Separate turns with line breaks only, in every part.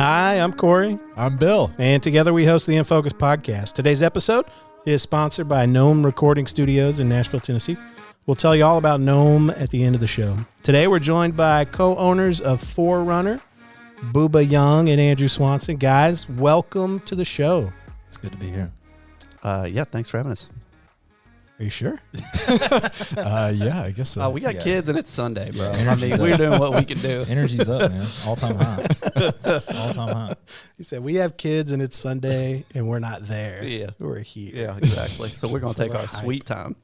Hi, I'm Corey.
I'm Bill.
And together we host the In Focus podcast. Today's episode is sponsored by Gnome Recording Studios in Nashville, Tennessee. We'll tell you all about Gnome at the end of the show. Today we're joined by co-owners of Forerunner, Booba Young and Andrew Swanson. Guys, welcome to the show.
It's good to be here.
Yeah, thanks for having us.
Are you sure?
Yeah, I guess so.
We got kids and it's Sunday, bro.
Yeah,
I mean, we're doing what we can do.
Energy's up, man. All-time high. All-time high.
He said, we have kids and it's Sunday and we're not there.
Yeah.
We're here.
Yeah, exactly. So we're going to take our sweet time.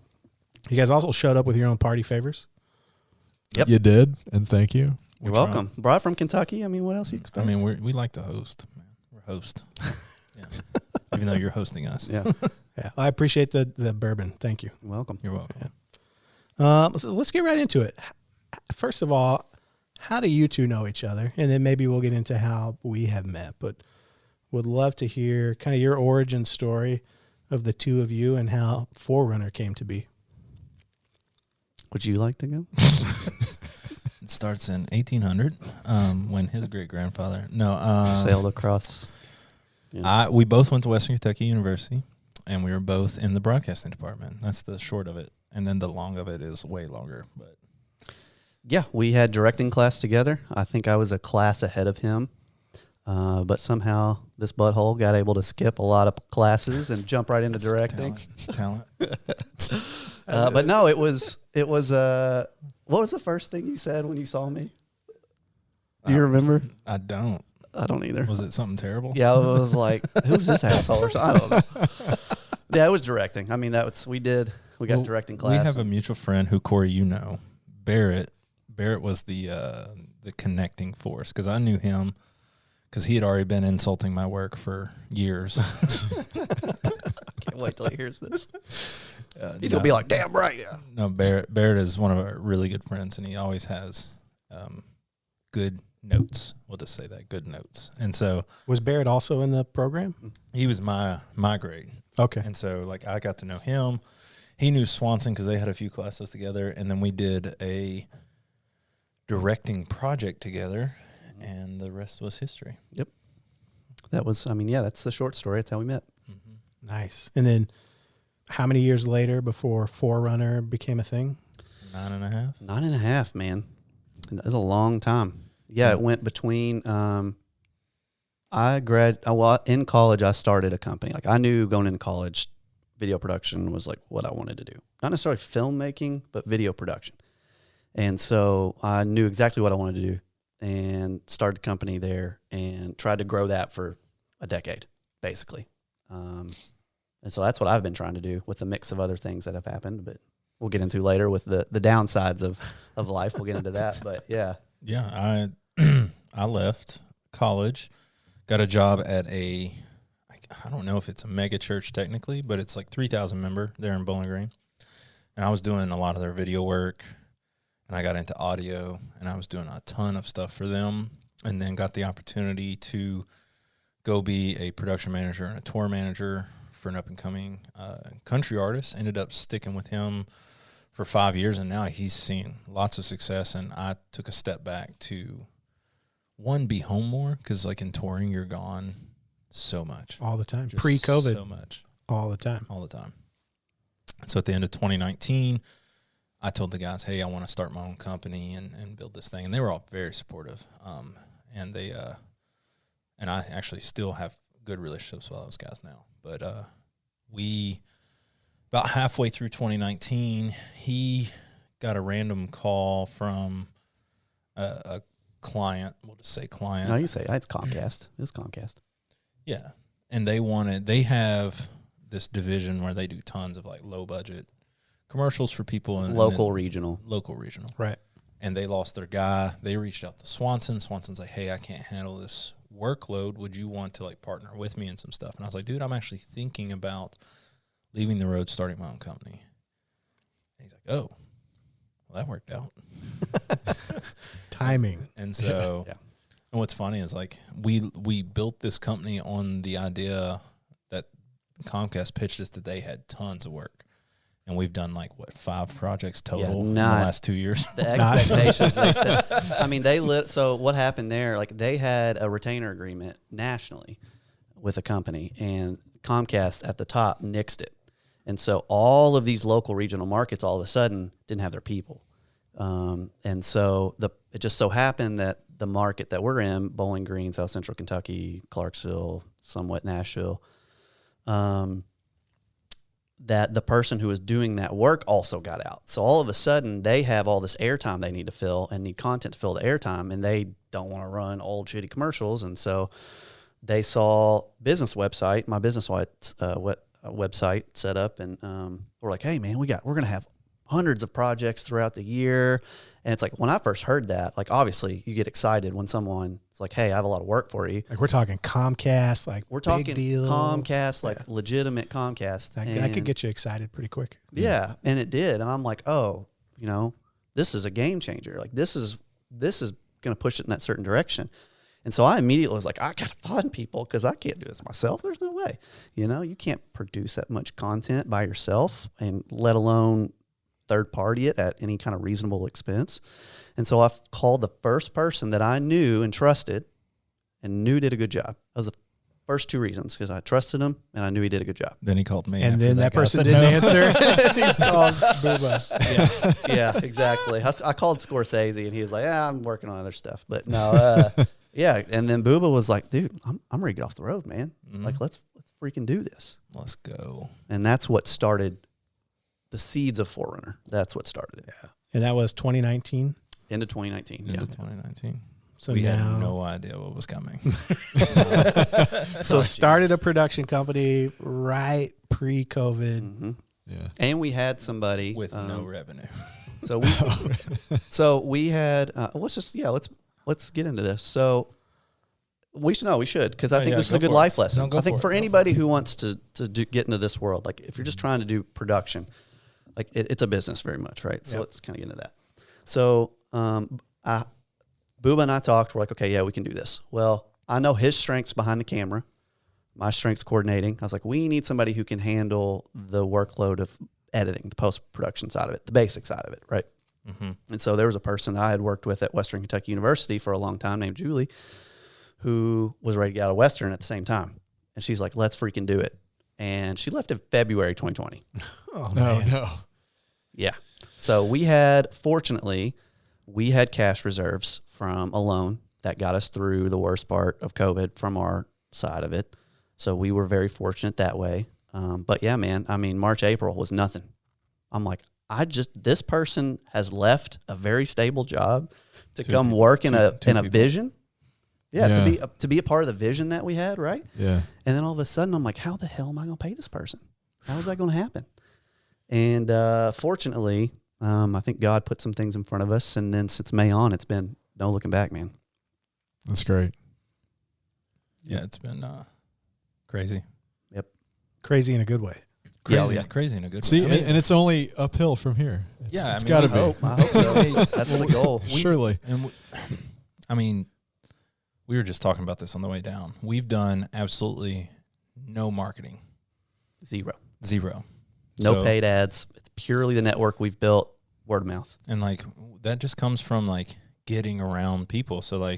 You guys also showed up with your own party favors.
Yep.
You did, and thank you.
You're welcome. Brought from Kentucky. I mean, what else you expect?
I mean, we like to host, man. We're host. Yeah. Even though you're hosting us.
Yeah.
Yeah, I appreciate the bourbon. Thank you.
You're welcome.
You're welcome.
So let's get right into it. First of all, how do you two know each other? And then maybe we'll get into how we have met. But would love to hear kind of your origin story of the two of you and how Forerunner came to be.
Would you like to go?
It starts in 1800 when his great-grandfather...
Sailed across. Yeah.
We both went to Western Kentucky University, and we were both in the broadcasting department. That's the short of it. And then the long of it is way longer. But
Yeah, we had directing class together. I think I was a class ahead of him. But somehow this butthole got able to skip a lot of classes and jump right into directing.
Talent.
But no, it was what was the first thing you said when you saw me? Do you remember?
I don't.
I don't either.
Was it something terrible?
Yeah, I was like, who's this asshole or something? I don't know. Yeah, it was directing. I mean, we got directing class.
We have a mutual friend who, Corey, you know, Barrett. Barrett was the connecting force because I knew him because he had already been insulting my work for years.
Can't wait till he hears this. He's going to be like, damn right, yeah.
No, Barrett is one of our really good friends, and he always has good notes. We'll just say that, good notes. And so...
Was Barrett also in the program?
He was my grade.
Okay.
And so, like, I got to know him. He knew Swanson because they had a few classes together, and then we did a directing project together, and the rest was history.
Yep. That was, that's the short story. That's how we met.
Mm-hmm.
Nice. And then how many years later before Forerunner became a thing?
9.5.
9.5, man. That was a long time. Yeah, it went between, in college, I started a company. Like, I knew going into college, video production was like what I wanted to do. Not necessarily filmmaking, but video production. And so I knew exactly what I wanted to do and started a company there and tried to grow that for a decade, basically. And so that's what I've been trying to do with a mix of other things that have happened, but we'll get into later with the downsides of life. We'll get into that, but yeah.
Yeah, I left college, got a job at I don't know if it's a mega church technically, but it's like 3,000 member there in Bowling Green. And I was doing a lot of their video work, and I got into audio, and I was doing a ton of stuff for them, and then got the opportunity to go be a production manager and a tour manager for an up-and-coming country artist. Ended up sticking with him for 5 years, and now he's seen lots of success, and I took a step back to, one, be home more, because like in touring, you're gone so much.
All the time.
Just
Pre-COVID.
So much.
All the time.
All the time. So at the end of 2019, I told the guys, hey, I want to start my own company and build this thing, and they were all very supportive. And they and I actually still have good relationships with all those guys now. But we... About halfway through 2019, he got a random call from a client. We'll just say client.
No, you say it's Comcast. It was Comcast.
Yeah. And they have this division where they do tons of like low budget commercials for people.
Local regional.
Right.
And they lost their guy. They reached out to Swanson. Swanson's like, hey, I can't handle this workload. Would you want to like partner with me in some stuff? And I was like, dude, I'm actually thinking about leaving the road, starting my own company. And he's like, oh, well, that worked out.
Timing.
And so,
Yeah.
And what's funny is like we built this company on the idea that Comcast pitched us that they had tons of work. and we've done like what 5 projects total in the
not-
last 2 years.
The expectations. They said, I mean, so what happened there? Like they had a retainer agreement nationally with a company, and Comcast at the top nixed it, and so all of these local regional markets all of a sudden didn't have their people, and so it just so happened that the market that we're in, Bowling Green, South Central Kentucky, Clarksville, somewhat Nashville, that the person who was doing that work also got out. So all of a sudden they have all this airtime they need to fill and need content to fill the airtime, and they don't want to run old shitty commercials. And so they saw my business website set up, and we're like, hey man, we're going to have hundreds of projects throughout the year. And it's like, when I first heard that, like obviously you get excited when someone, it's like, hey, I have a lot of work for you.
Like we're talking Comcast, like
We're
big
talking
deal.
Comcast, like legitimate Comcast.
That could get you excited pretty quick.
Yeah, and it did. And I'm like, oh, this is a game changer. Like this is going to push it in that certain direction. And so I immediately was like, I got to find people because I can't do this myself. There's no way. You can't produce that much content by yourself, and let alone third party it at any kind of reasonable expense. And so I called the first person that I knew and trusted and knew did a good job. That was the first 2 reasons, because I trusted him and I knew he did a good job.
Then he called me.
And
after
then that
guy
person
said
didn't
no.
answer. He called Booba.
Yeah, exactly. I called Scorsese and he was like, I'm working on other stuff. But no, yeah. And then Booba was like, dude, I'm ready to get off the road, man.
Mhm.
Like, let's freaking do this.
Let's go.
And that's what started the seeds of Forerunner. That's what started it.
Yeah. And that was 2019.
Into 2019.
Into
Yeah.
2019.
So
we
now,
had no idea what was coming.
So started a production company right pre-COVID.
Mm-hmm.
Yeah.
And we had somebody
With no revenue.
So we had let's get into this. So we should because I think this is a good life lesson.
No,
I think for anybody who wants to get into this world, like if you're just trying to do production, like it's a business very much, right? So let's kind of get into that. So Booba and I talked. We're like, okay, yeah, we can do this. Well, I know his strengths behind the camera, my strengths coordinating. I was like, we need somebody who can handle the workload of editing, the post-production side of it, the basic side of it, right?
Mm-hmm.
And so there was a person that I had worked with at Western Kentucky University for a long time named Julie, who was ready to get out of Western at the same time. And she's like, let's freaking do it. And she left in February 2020.
Oh,
No,
man.
no.
Yeah. So fortunately, we had cash reserves from a loan that got us through the worst part of COVID from our side of it. So we were very fortunate that way. But yeah, man, I mean, March, April was nothing. I'm like, this person has left a very stable job to come work in a vision. Yeah, to be a part of the vision that we had, right?
Yeah.
And then all of a sudden, I'm like, how the hell am I going to pay this person? How is that going to happen? And fortunately, I think God put some things in front of us, and then since May on, it's been no looking back, man.
That's great.
Yeah, it's been crazy.
Crazy in a good way.
Crazy, crazy in a good
See,
way.
and it's only uphill from here. It's got to be.
I hope so. That's the goal.
Surely.
And we were just talking about this on the way down. We've done absolutely no marketing.
Zero.
So,
paid ads. It's purely the network we've built, word of mouth.
And that just comes from getting around people. So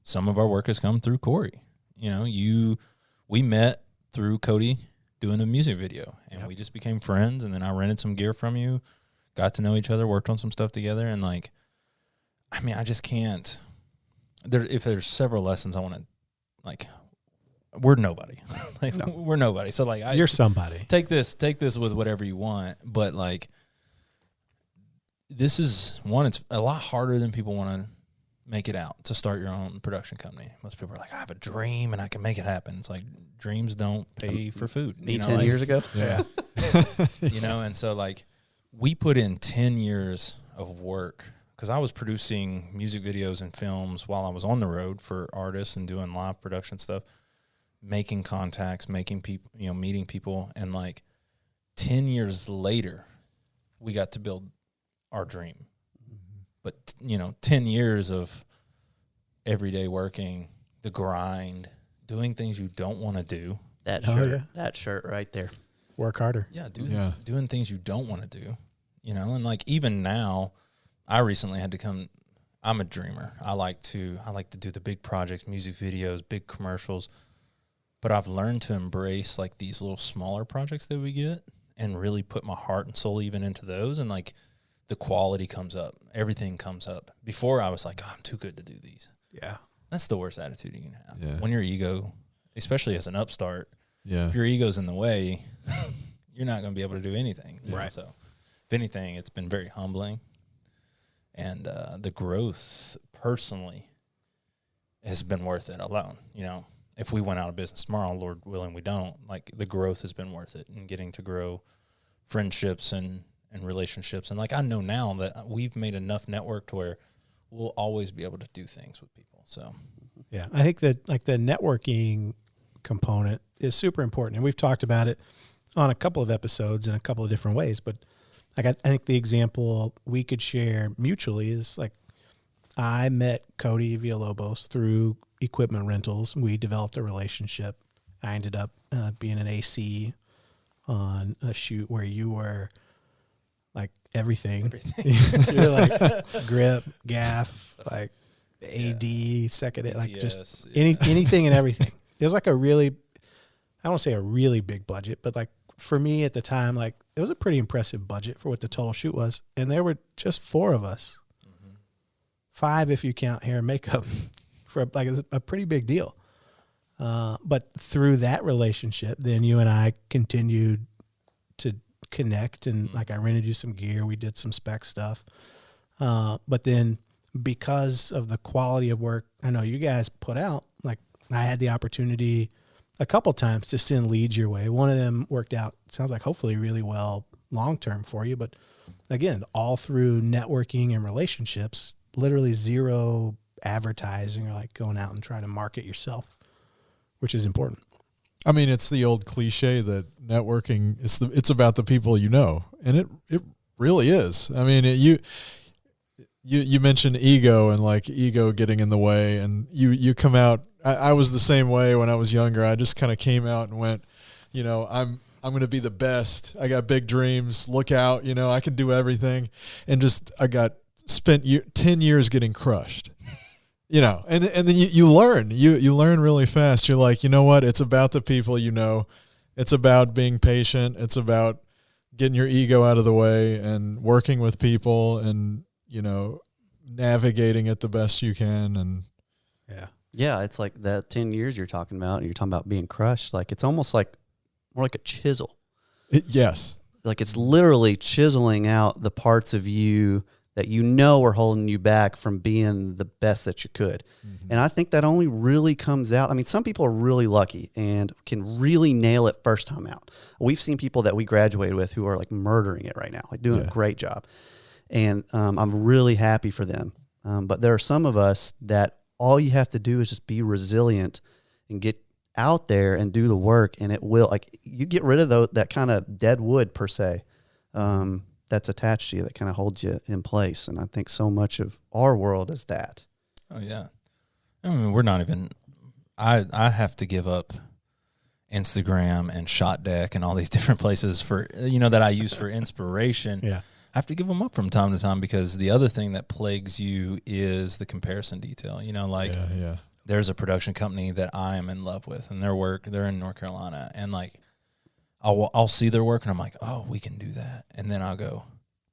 some of our work has come through Corey. We met through Cody doing a music video, and we just became friends. And then I rented some gear from you, got to know each other, worked on some stuff together. And I just can't. If there's several lessons I want to we're nobody. We're nobody. So
You're somebody.
Take this with whatever you want, but this is one. It's a lot harder than people want to make it out to start your own production company. Most people are like, I have a dream and I can make it happen. It's like dreams don't pay for food.
Me 10 years ago.
Yeah.
And so we put in 10 years of work because I was producing music videos and films while I was on the road for artists and doing live production stuff, making contacts, making people, meeting people. And 10 years later, we got to build our dream. But, 10 years of everyday working, the grind, doing things you don't want to do.
That
Oh,
shirt,
yeah.
that shirt right there.
Work harder.
Yeah, doing things you don't want to do, and like even now, I recently had to come. I'm a dreamer. I like to do the big projects, music videos, big commercials, but I've learned to embrace like these little smaller projects that we get and really put my heart and soul even into those, and like the quality comes up, everything comes up. Before I was like, oh, I'm too good to do these.
Yeah.
That's the worst attitude you can have.
Yeah.
When your ego, especially as an upstart,
Yeah.
if your ego's in the way, you're not going to be able to do anything.
Right.
So, if anything, it's been very humbling. And the growth, personally, has been worth it alone. If we went out of business tomorrow, Lord willing, we don't, like, the growth has been worth it, and getting to grow friendships and relationships. And, like, I know now that we've made enough network to where we'll always be able to do things with people. So,
yeah, I think that like the networking component is super important, and we've talked about it on a couple of episodes in a couple of different ways. But like I think the example we could share mutually is like I met Cody Villalobos through equipment rentals. We developed a relationship. I ended up being an AC on a shoot where you were like everything. You're like grip, gaff, like AD, second, like just anything and everything. There's like I don't want to say a really big budget, but like for me at the time, like it was a pretty impressive budget for what the total shoot was. And there were just 4 of us, 5 if you count hair and makeup, for like a pretty big deal. But through that relationship, then you and I continued to connect, and like I rented you some gear, we did some spec stuff. But then because of the quality of work I know you guys put out, like I had the opportunity a couple times to send leads your way. One of them worked out, sounds like hopefully really well long-term for you. But again, all through networking and relationships, literally zero advertising or like going out and trying to market yourself, which is important.
I mean, it's the old cliche that networking it's about the people you know, and it really is. I mean, you mentioned ego and like ego getting in the way, and you come out. I was the same way when I was younger. I just kind of came out and went, I'm going to be the best. I got big dreams. Look out, I can do everything, and just I got spent 10 years getting crushed. And then you learn. You learn really fast. You're like, you know what? It's about the people you know. It's about being patient. It's about getting your ego out of the way and working with people and, navigating it the best you can. And
yeah, it's like that 10 years you're talking about, and you're talking about being crushed. Like it's almost like more like a chisel.
Yes.
Like it's literally chiseling out the parts of you that are holding you back from being the best that you could. Mm-hmm. And I think that only really comes out. I mean, some people are really lucky and can really nail it first time out. We've seen people that we graduated with who are like murdering it right now, like doing a great job. And I'm really happy for them. But there are some of us that all you have to do is just be resilient and get out there and do the work, and it will, like, you get rid of that kind of dead wood per se. That's attached to you that kind of holds you in place. And I think so much of our world is that.
Oh, yeah. I mean, we're not even, I have to give up Instagram and Shot Deck and all these different places for, that I use for inspiration.
Yeah.
I have to give them up from time to time, because the other thing that plagues you is the comparison detail. There's a production company that I am in love with, and they're in North Carolina, and like, I'll see their work and I'm like, oh, we can do that. And then I'll go,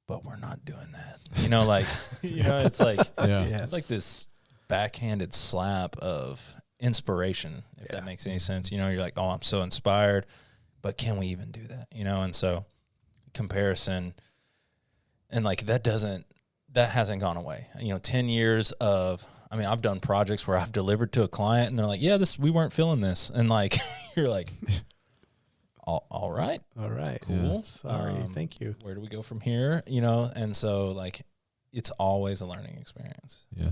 but we're not doing that. It's like, it's like this backhanded slap of inspiration, if that makes any sense. You're like, oh, I'm so inspired, but can we even do that? And so comparison, and like that hasn't gone away. 10 years of, I've done projects where I've delivered to a client and they're like, yeah, we weren't feeling this. And like, you're like, all right. Cool.
Yeah. Sorry. Thank you.
Where do we go from here? And so like, it's always a learning experience.
Yeah.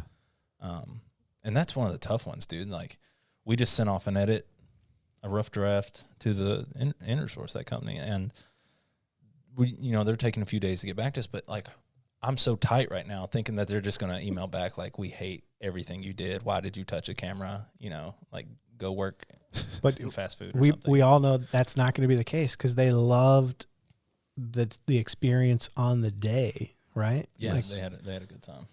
And that's one of the tough ones, dude. Like, we just sent off a rough draft to the InterSource, that company. And we, they're taking a few days to get back to us, but like, I'm so tight right now thinking that they're just going to email back like, we hate everything you did. Why did you touch a camera? Like, go work
But
in fast food or
we
something.
we all know that's not going to be the case because they loved the experience on the day, right?
yeah,
Like,
they had a good time.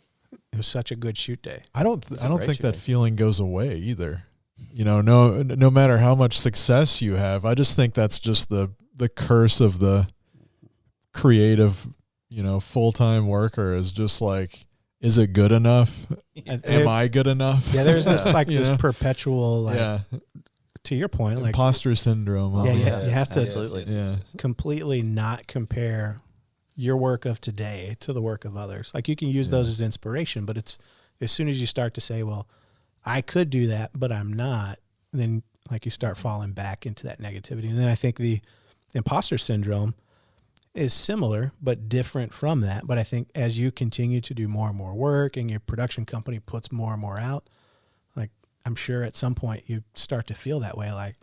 it was such a good shoot day.
I don't
a great
think that
shooting.
feeling goes away either. You know, no matter how much success you have, I just think that's just the curse of the creative, you know, full-time worker is just like, is it good enough?
And
Am I good enough?
Yeah, there's this like
You
this
know?
perpetual like
Yeah.
to your point, like
Imposter syndrome.
Yeah,
of-
yeah. You have to-
Absolutely.
Yeah.
completely not compare your work of today to the work of others. Like you can use
Yeah.
those as inspiration, but it's as soon as you start to say, well, I could do that, but I'm not, then like you start falling back into that negativity. And then I think the imposter syndrome is similar but different from that. But I think as you continue to do more and more work and your production company puts more and more out, like I'm sure at some point you start to feel that way. Like,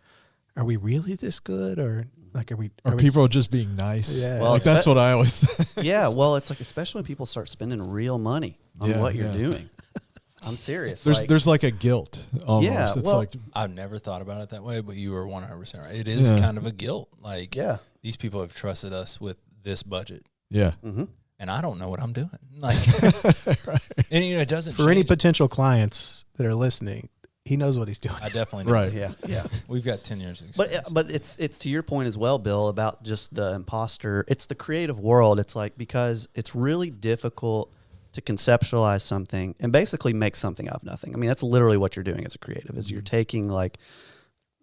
are we really this good? Or like, are we
people just being nice?
Yeah.
Well,
Like that's what I always think.
Yeah, well, it's like especially when people start spending real money on
Yeah,
what you're
yeah.
doing. I'm serious.
There's like a guilt almost.
Yeah,
It's
well-
like,
I've never thought about it that way, but you were 100% right. It is
Yeah.
kind of a guilt. Like,
yeah.
these people have trusted us with this budget,
yeah.
Mm-hmm.
and I don't know what I'm doing. Like,
Right.
and you know, it doesn't
for any
change.
potential clients that are listening, he knows what he's doing.
I definitely know.
Right.
Yeah, yeah.
We've got 10 years of
But
experience.
but it's to your point as well, Bill, about just the imposter. It's the creative world. It's like because it's really difficult to conceptualize something and basically make something out of nothing. I mean, that's literally what you're doing as a creative. Is you're taking like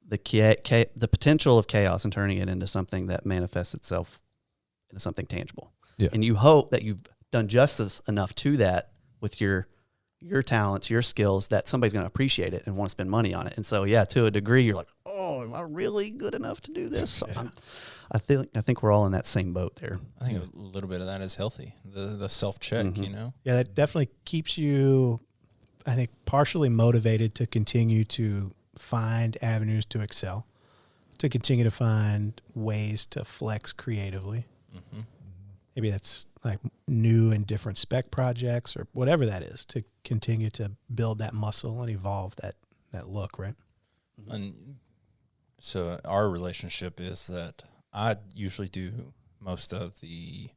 the potential of chaos and turning it into something that manifests itself into something tangible.
Yeah.
And you hope that you've done justice enough to that with your talents, your skills, that somebody's going to appreciate it and want to spend money on it. And so, yeah, to a degree, you're like, oh, am I really good enough to do this? So I think we're all in that same boat there.
I think a little bit of that is healthy. The self check,
Mhm.
you know.
Yeah, that definitely keeps you, I think, partially motivated to continue to find avenues to excel, to continue to find ways to flex creatively.
Mm-hmm.
Maybe that's like new and different spec projects or whatever that is, to continue to build that muscle and evolve that look, right?
And so our relationship is that I usually do most of the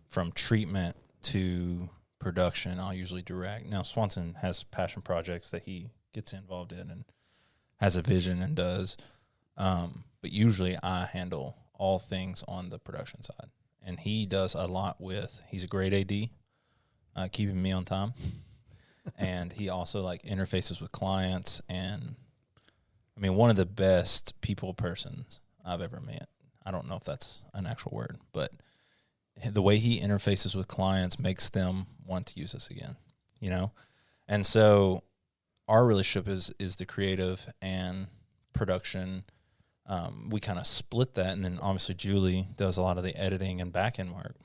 from treatment to production. I'll usually direct. Now Swanson has passion projects that he gets involved in and has a vision and does. But usually I handle all things on the production side. And he does a lot with, he's a great AD, keeping me on time. And he also like interfaces with clients, and I mean, one of the best people persons I've ever met. I don't know if that's an actual word, but the way he interfaces with clients makes them want to use us again, you know? And so our relationship is the creative and production. We kind of split that, and then obviously Julie does a lot of the editing and back-end work.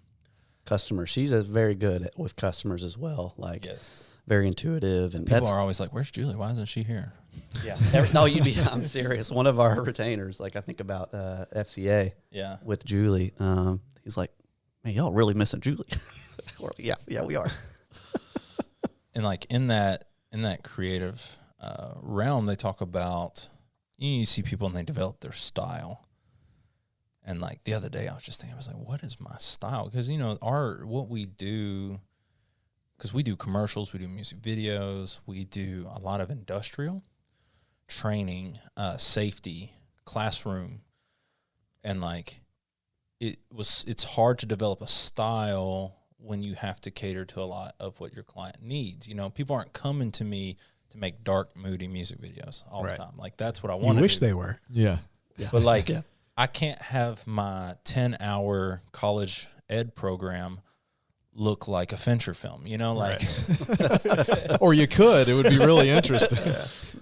Customers, she's very good with customers as well. Like
Yes.
very intuitive, and
People
that's
are always like, where's Julie? Why isn't she here?
yeah. No, I'm serious. One of our retainers, like I think about FCA
Yeah.
with Julie. He's like, man, y'all really missing Julie. We're like, yeah, we are.
And like in that creative realm, they talk about, you see people and they develop their style. And like the other day, I was just thinking, I was like, what is my style? Because, you know, what we do, because we do commercials, we do music videos, we do a lot of industrial training, safety, classroom. And like, it's hard to develop a style when you have to cater to a lot of what your client needs. You know, people aren't coming to me to make dark, moody music videos all
Right.
the time. Like, that's what I
You
want to
wish
do.
they were.
Yeah.
But like,
Yeah.
I can't have my 10-hour college ed program look like a Fincher film, you know, like,
Or you could. It would be really interesting.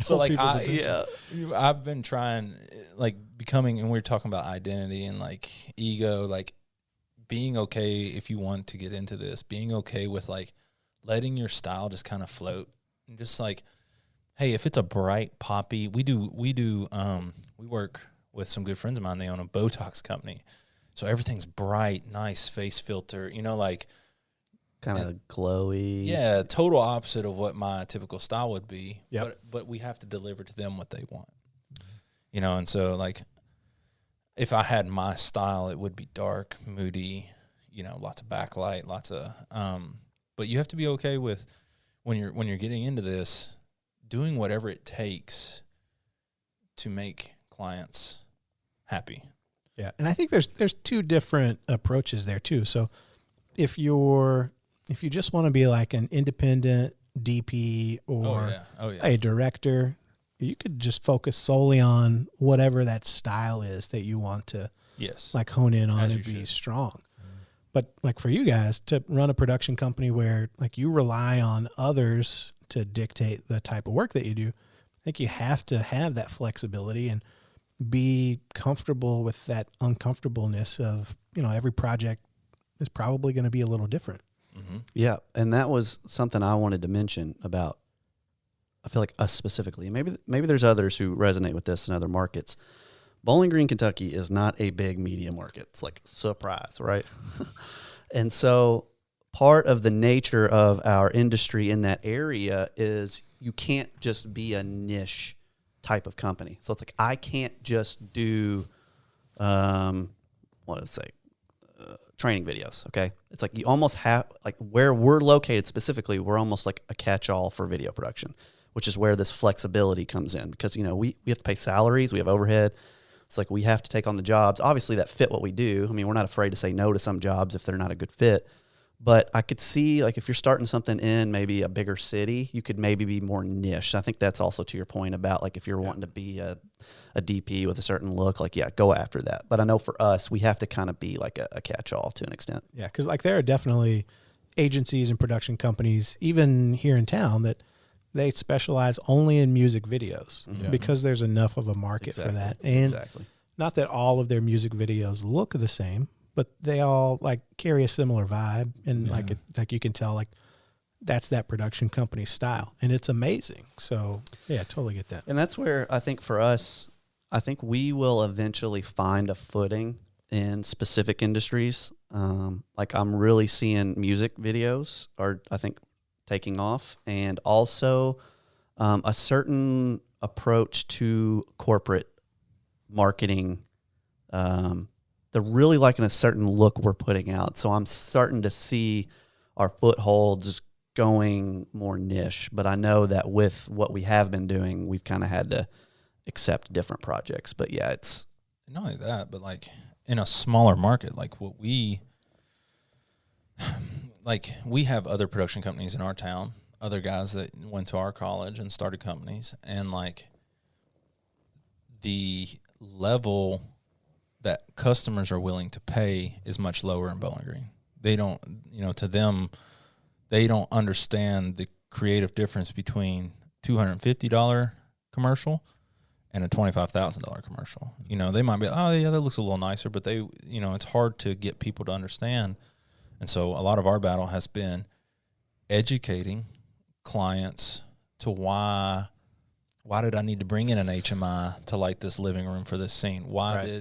so like,
people's attention.
I've been trying, like, becoming, and we were talking about identity and like ego, like being okay if you want to get into this, being okay with like letting your style just kind of float, and just like, hey, if it's a bright poppy, we work with some good friends of mine. They own a Botox company, so everything's bright, nice face filter, you know, like,
Kind of glowy.
yeah, total opposite of what my typical style would be.
Yep.
But we have to deliver to them what they want. And so like if I had my style, it would be dark, moody, lots of backlight, lots of but you have to be okay with when you're getting into this, doing whatever it takes to make clients happy.
Yeah, and I think there's two different approaches there too. So if you just want to be like an independent DP or a director, you could just focus solely on whatever that style is that you want to like hone in on and be strong. But like for you guys to run a production company where like you rely on others to dictate the type of work that you do, I think you have to have that flexibility and be comfortable with that uncomfortableness of, every project is probably going to be a little different.
Mm-hmm. Yeah. And that was something I wanted to mention about, I feel like us specifically, maybe there's others who resonate with this in other markets. Bowling Green, Kentucky is not a big media market. It's like surprise, right? And so part of the nature of our industry in that area is you can't just be a niche type of company. So it's like, I can't just do, training videos. Okay. It's like you almost have, like where we're located specifically, we're almost like a catch-all for video production, which is where this flexibility comes in because, we have to pay salaries, we have overhead. It's like we have to take on the jobs, obviously, that fit what we do. I mean, we're not afraid to say no to some jobs if they're not a good fit. But I could see, like, if you're starting something in maybe a bigger city, you could maybe be more niche. I think that's also to your point about, like, if you're wanting to be a DP with a certain look, like, go after that. But I know for us, we have to kind of be like a catch-all to an extent.
Yeah, because, like, there are definitely agencies and production companies, even here in town, that they specialize only in music videos because there's enough of a market for that. And not that all of their music videos look the same, but they all like carry a similar vibe. And like you can tell, like that's that production company style and it's amazing. So yeah, totally get that.
And that's where I think for us, I think we will eventually find a footing in specific industries. Like I'm really seeing music videos are, I think, taking off, and also a certain approach to corporate marketing. They're really liking a certain look we're putting out. So I'm starting to see our footholds going more niche, but I know that with what we have been doing, we've kind of had to accept different projects. But yeah, it's
not only that, but like in a smaller market, like what we have other production companies in our town, other guys that went to our college and started companies, and like the level that customers are willing to pay is much lower in Bowling Green. They don't, to them, they don't understand the creative difference between $250 commercial and a $25,000 commercial. They might be, oh yeah, that looks a little nicer, but they, it's hard to get people to understand. And so a lot of our battle has been educating clients to why did I need to bring in an HMI to light this living room for this scene? Why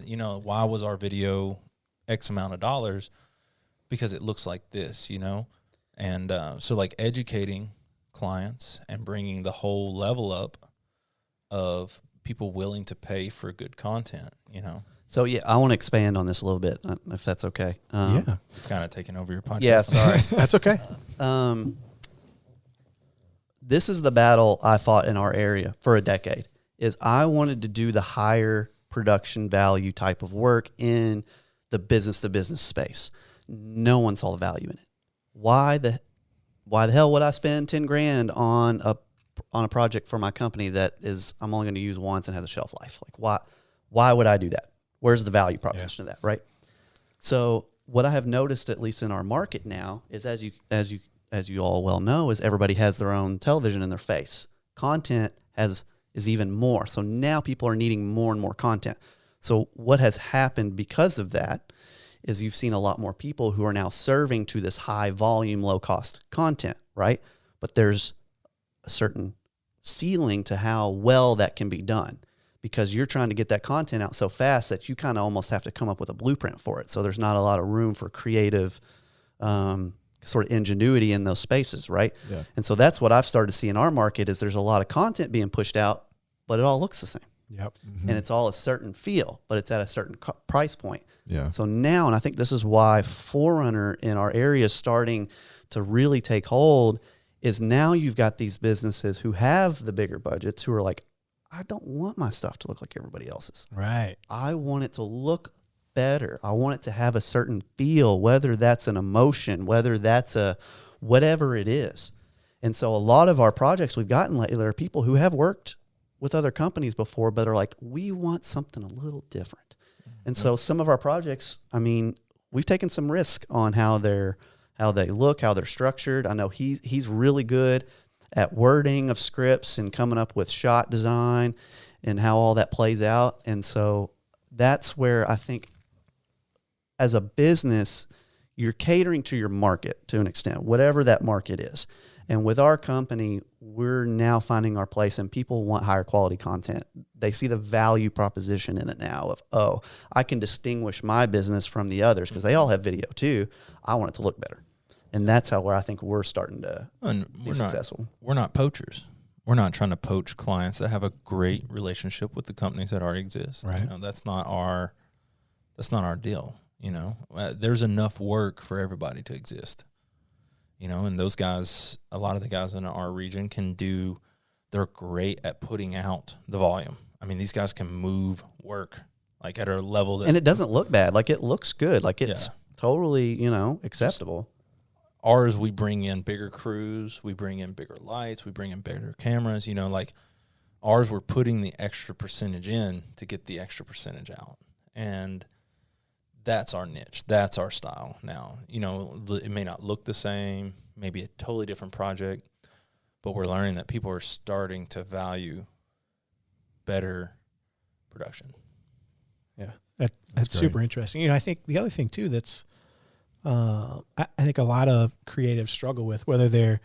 was our video X amount of dollars? Because it looks like this, And so like educating clients and bringing the whole level up of people willing to pay for good content,
So yeah, I want to expand on this a little bit, if that's okay.
You've kind of taken over your podcast.
Yeah, sorry.
That's okay.
This is the battle I fought in our area for a decade. Is I wanted to do the higher production value type of work in the business to business space. No one saw the value in it. Why the hell would I spend $10,000 on a project for my company that is I'm only going to use once and has a shelf life? Like why would I do that? Where's the value proposition of that, right? So what I have noticed, at least in our market now, is as you all well know, is everybody has their own television in their face. Content is even more. So now people are needing more and more content. So what has happened because of that is you've seen a lot more people who are now serving to this high volume, low cost content, right? But there's a certain ceiling to how well that can be done, because you're trying to get that content out so fast that you kind of almost have to come up with a blueprint for it. So there's not a lot of room for creative sort of ingenuity in those spaces, right? Yeah. And so that's what I've started to see in our market is there's a lot of content being pushed out, but it all looks the same.
Yep.
and it's all a certain feel, but it's at a certain price point.
Yeah.
So now, and I think this is why Forerunner in our area is starting to really take hold, is now you've got these businesses who have the bigger budgets who are like, I don't want my stuff to look like everybody else's.
Right.
I want it to look better. I want it to have a certain feel, whether that's an emotion, whether that's a whatever it is. And so a lot of our projects we've gotten lately are people who have worked with other companies before, but are like, we want something a little different. And so some of our projects, I mean, we've taken some risk on how they look, how they're structured. I know he's really good at wording of scripts and coming up with shot design and how all that plays out. And so that's where I think as a business, you're catering to your market to an extent, whatever that market is. And with our company, we're now finding our place, and people want higher quality content. They see the value proposition in it now of, oh, I can distinguish my business from the others because they all have video too. I want it to look better. And that's where I think we're starting to be successful.
We're not poachers. We're not trying to poach clients that have a great relationship with the companies that already exist.
Right.
You know, that's not our deal. You know, there's enough work for everybody to exist. You know, and those guys, a lot of the guys in our region they're great at putting out the volume. I mean, these guys can move work like at a level that.
And it doesn't look bad. Like it looks good. Like it's totally, acceptable.
Ours, we bring in bigger crews, we bring in bigger lights, we bring in bigger cameras, like ours, we're putting the extra percentage in to get the extra percentage out. And that's our niche. That's our style now. It may not look the same, maybe a totally different project, but we're learning that people are starting to value better production.
Yeah, that's super interesting. I think the other thing too that's I think a lot of creatives struggle with, whether they're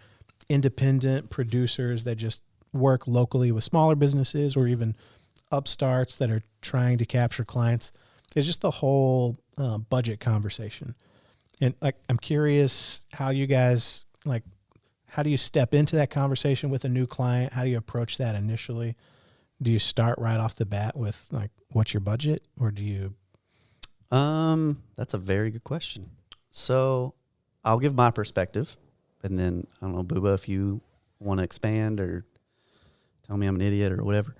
independent producers that just work locally with smaller businesses or even upstarts that are trying to capture clients, is just the whole budget conversation. And I'm curious how you guys, how do you step into that conversation with a new client? How do you approach that initially? Do you start right off the bat with what's your budget, or do you?
That's a very good question. So I'll give my perspective, and then I don't know, Booba, if you want to expand or tell me I'm an idiot or whatever.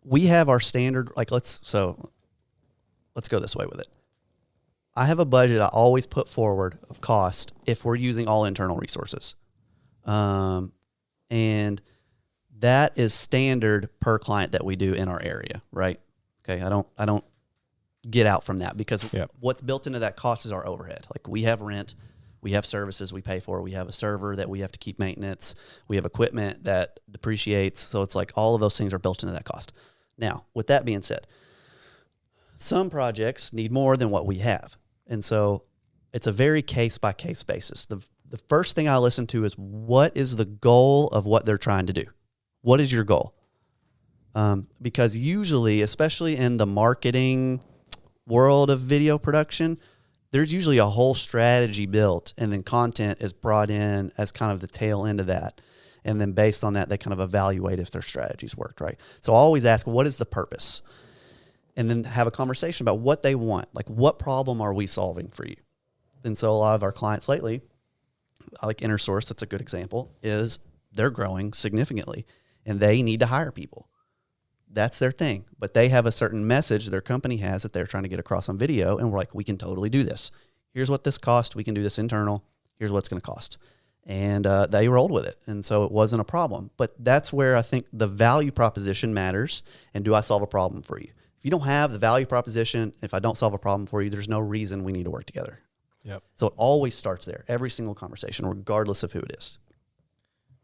We have our standard, let's go this way with it. I have a budget I always put forward of cost if we're using all internal resources. And that is standard per client that we do in our area, right? Okay, I don't get out from that because what's built into that cost is our overhead. We have rent, we have services we pay for, we have a server that we have to keep maintenance, we have equipment that depreciates. So it's all of those things are built into that cost. Now, with that being said, some projects need more than what we have. And so it's a very case-by-case basis. The first thing I listen to is, what is the goal of what they're trying to do? What is your goal? Because usually, especially in the marketing world of video production, there's usually a whole strategy built, and then content is brought in as kind of the tail end of that. And then based on that, they kind of evaluate if their strategies worked, right? So I always ask, what is the purpose? And then have a conversation about what they want. What problem are we solving for you? And so a lot of our clients lately, InnerSource, that's a good example, is they're growing significantly, and they need to hire people. That's their thing. But they have a certain message their company has that they're trying to get across on video, and we're like, we can totally do this. Here's what this costs. We can do this internal. Here's what it's going to cost. And they rolled with it, and so it wasn't a problem. But that's where I think the value proposition matters, and do I solve a problem for you? If you don't have the value proposition, if I don't solve a problem for you, there's no reason we need to work together.
Yep.
So it always starts there, every single conversation, regardless of who it is.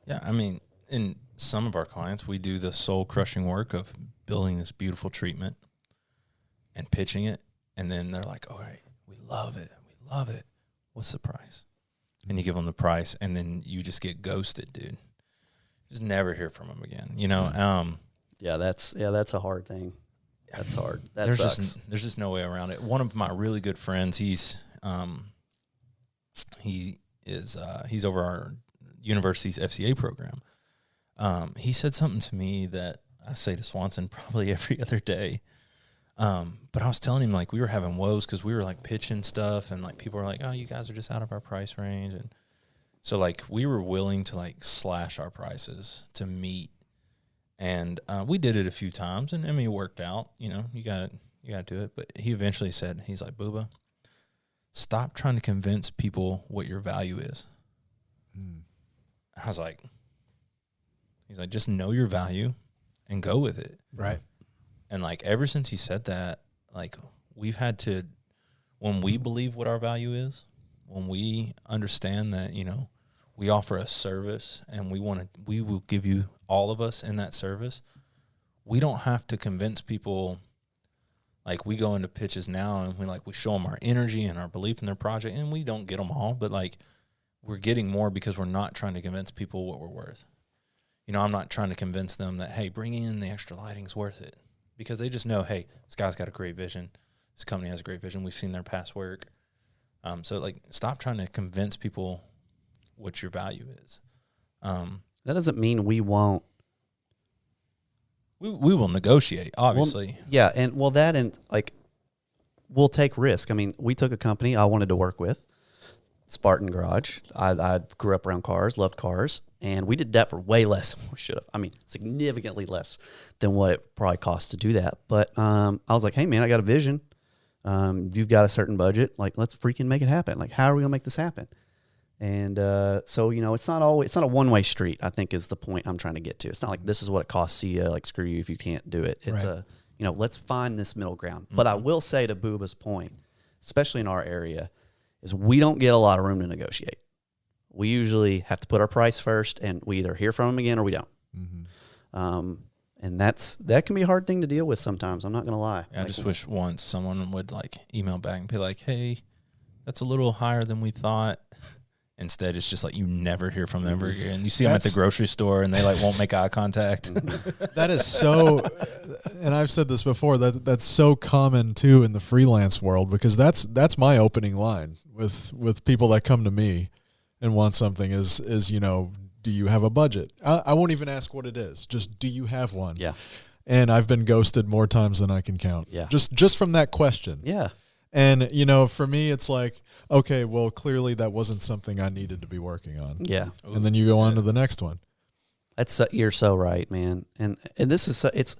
Yeah, I mean, in some of our clients, we do the soul-crushing work of building this beautiful treatment and pitching it, and then they're like, all right, we love it. What's the price? And you give them the price, and then you just get ghosted, dude. Just never hear from them again,
That's a hard thing. That's hard.
There's just no way around it. One of my really good friends, he's over our university's FCA program. he said something to me that I say to Swanson probably every other day. But I was telling him, like, we were having woes because we were, like, pitching stuff, and, like, people were like, oh, you guys are just out of our price range. And so, like, we were willing to, like, slash our prices to meet. And we did it a few times, and, I mean, it worked out. You know, you got to do it. But he eventually said, he's like, Booba, stop trying to convince people what your value is. I was like, he's like, just know your value and go with it.
Right.
And, like, ever since he said that, like, we've had to, when we believe what our value is, when we understand that, you know, we offer a service and we will give you all of us in that service, we don't have to convince people. Like, we go into pitches now and we show them our energy and our belief in their project, and we don't get them all, but, like, we're getting more because we're not trying to convince people what we're worth. You know, I'm not trying to convince them that, hey, bringing in the extra lighting's worth it. Because they just know, hey, this guy's got a great vision. This company has a great vision. We've seen their past work. So, like, stop trying to convince people what your value is.
That doesn't mean we won't.
We will negotiate, obviously.
Well, yeah, and we'll take risk. I mean, we took a company I wanted to work with, Spartan Garage. I grew up around cars, loved cars, and we did that for way less than we should have. I mean, significantly less than what it probably cost to do that. But I was like, hey, man, I got a vision. You've got a certain budget. Like, let's freaking make it happen. Like, how are we going to make this happen? And so, you know, it's not a one-way street, I think, is the point I'm trying to get to. It's not like this is what it costs you, like, screw you if you can't do it. It's
right.
You know, let's find this middle ground. Mm-hmm. But I will say, to Booba's point, especially in our area, is we don't get a lot of room to negotiate. We usually have to put our price first, and we either hear from them again or we don't. Mm-hmm. And that can be a hard thing to deal with sometimes. I'm not going to lie.
Yeah, I just wish once someone would, like, email back and be like, hey, that's a little higher than we thought. Instead, it's just like you never hear from them ever again. You see them at the grocery store, and they, like, won't make eye contact.
That is so, and I've said this before, that's so common too in the freelance world, because that's my opening line with people that come to me and want something is, you know, do you have a budget? I won't even ask what it is. Just, do you have one?
Yeah.
And I've been ghosted more times than I can count.
Yeah.
Just from that question.
Yeah.
And, you know, for me, it's like, okay, well, clearly that wasn't something I needed to be working on.
Yeah.
And then you go on to the next one.
You're so right, man. And this is, it's,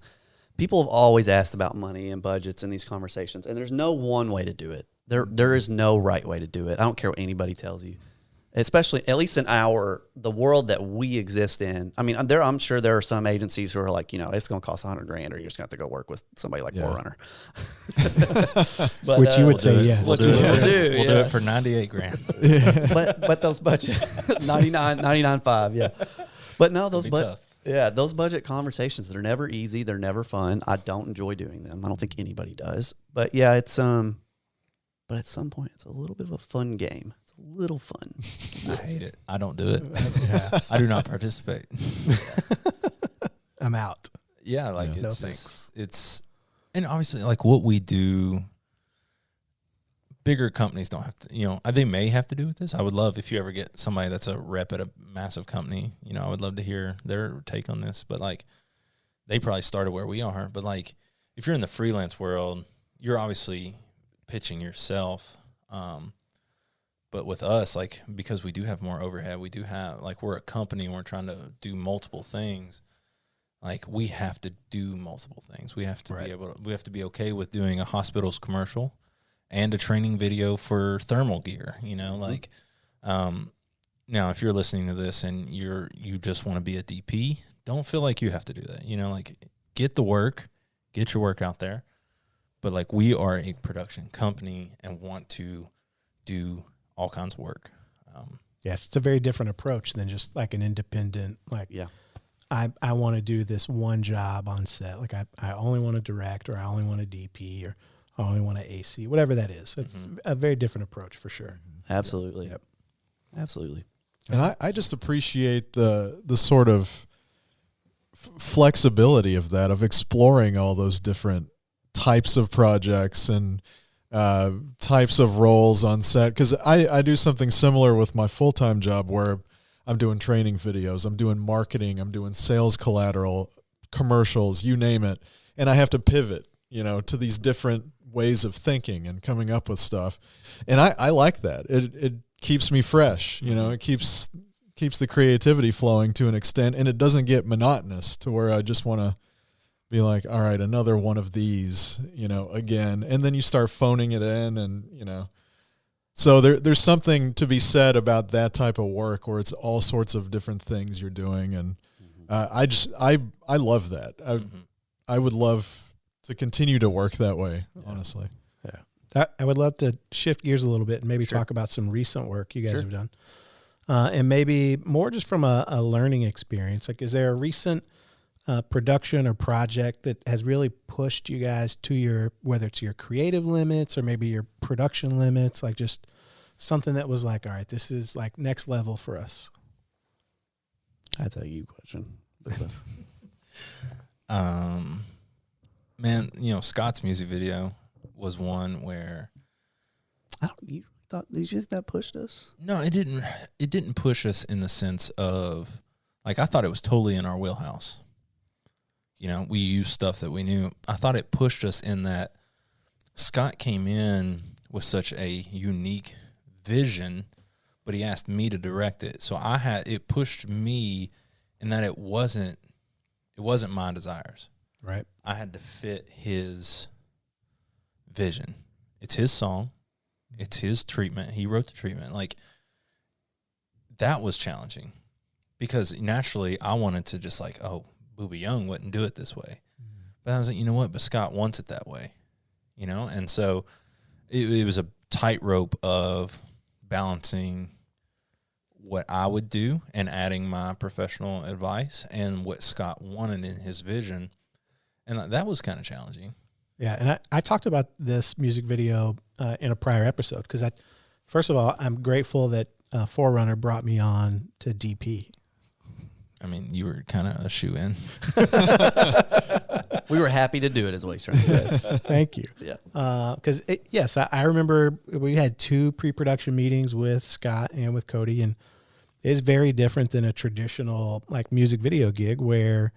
people have always asked about money and budgets in these conversations, and there's no one way to do it. There is no right way to do it. I don't care what anybody tells you. Especially, at least in the world that we exist in. I mean, I'm sure there are some agencies who are like, you know, it's going to cost $100,000, or you're just going to have to go work with somebody like Forerunner.
Which you would say yes.
We'll do it for $98,000.
But those budget $99,500, yeah. But no, those budget conversations, they're never easy. They're never fun. I don't enjoy doing them. I don't think anybody does. But yeah, it's but at some point, it's a little bit of a fun game. Little fun.
I hate it. I don't do it. Yeah. I do not participate.
I'm out.
Yeah, like
No thanks.
It's and obviously, like, what we do, bigger companies don't have to, you know, they may have to do with this. I would love if you ever get somebody that's a rep at a massive company, you know, I would love to hear their take on this. But, like, they probably started where we are. But, like, if you're in the freelance world, you're obviously pitching yourself. But with us, like, because we do have more overhead, we do have, like, we're a company and we're trying to do multiple things. Like, we have to do multiple things. We have to we have to be okay with doing a hospital's commercial and a training video for thermal gear, you know, like, now if you're listening to this and you just want to be a DP, don't feel like you have to do that. You know, like, get the work, get your work out there. But, like, we are a production company and want to do all kinds of work.
Yes, it's a very different approach than just, like, an independent, like,
yeah,
I want to do this one job on set. Like, I only want to direct, or I only want to DP, or I only want to AC, whatever that is. It's a very different approach for sure.
Absolutely.
Yep.
Absolutely.
And I just appreciate the sort of flexibility of that, of exploring all those different types of projects and types of roles on set, because I do something similar with my full-time job where I'm doing training videos, I'm doing marketing, I'm doing sales collateral, commercials, you name it. And I have to pivot, to these different ways of thinking and coming up with stuff. And I like that. It keeps me fresh, it keeps the creativity flowing to an extent, and it doesn't get monotonous to where I just want to be like, all right, another one of these, again. And then you start phoning it in and, so there's something to be said about that type of work where it's all sorts of different things you're doing. And I love that. I would love to continue to work that way, honestly.
Yeah. I would love to shift gears a little bit and maybe talk about some recent work you guys have done. And maybe more just from a learning experience. Like, is there a recent production or project that has really pushed you guys to whether it's your creative limits or maybe your production limits, like just something that was like, all right, this is like next level for us?
That's a you question.
Man, Scott's music video was one where
did you think that pushed us?
No, it didn't. It didn't push us in the sense of, like, I thought it was totally in our wheelhouse. We used stuff that we knew. I thought it pushed us in that Scott came in with such a unique vision, but he asked me to direct it. So it pushed me in that it wasn't my desires.
Right.
I had to fit his vision. It's his song. It's his treatment. He wrote the treatment. Like, that was challenging because naturally I wanted to just like, oh, Booba Young wouldn't do it this way. But I was like, you know what? But Scott wants it that way, And so it was a tightrope of balancing what I would do and adding my professional advice and what Scott wanted in his vision. And that was kind of challenging.
Yeah, and I talked about this music video in a prior episode because first of all, I'm grateful that Forerunner brought me on to DP.
I mean, you were kind of a shoe-in.
We were happy to do it, is what he's trying to say.
Thank you.
Yeah.
Because, I remember we had 2 pre-production meetings with Scott and with Cody, and it's very different than a traditional like music video gig where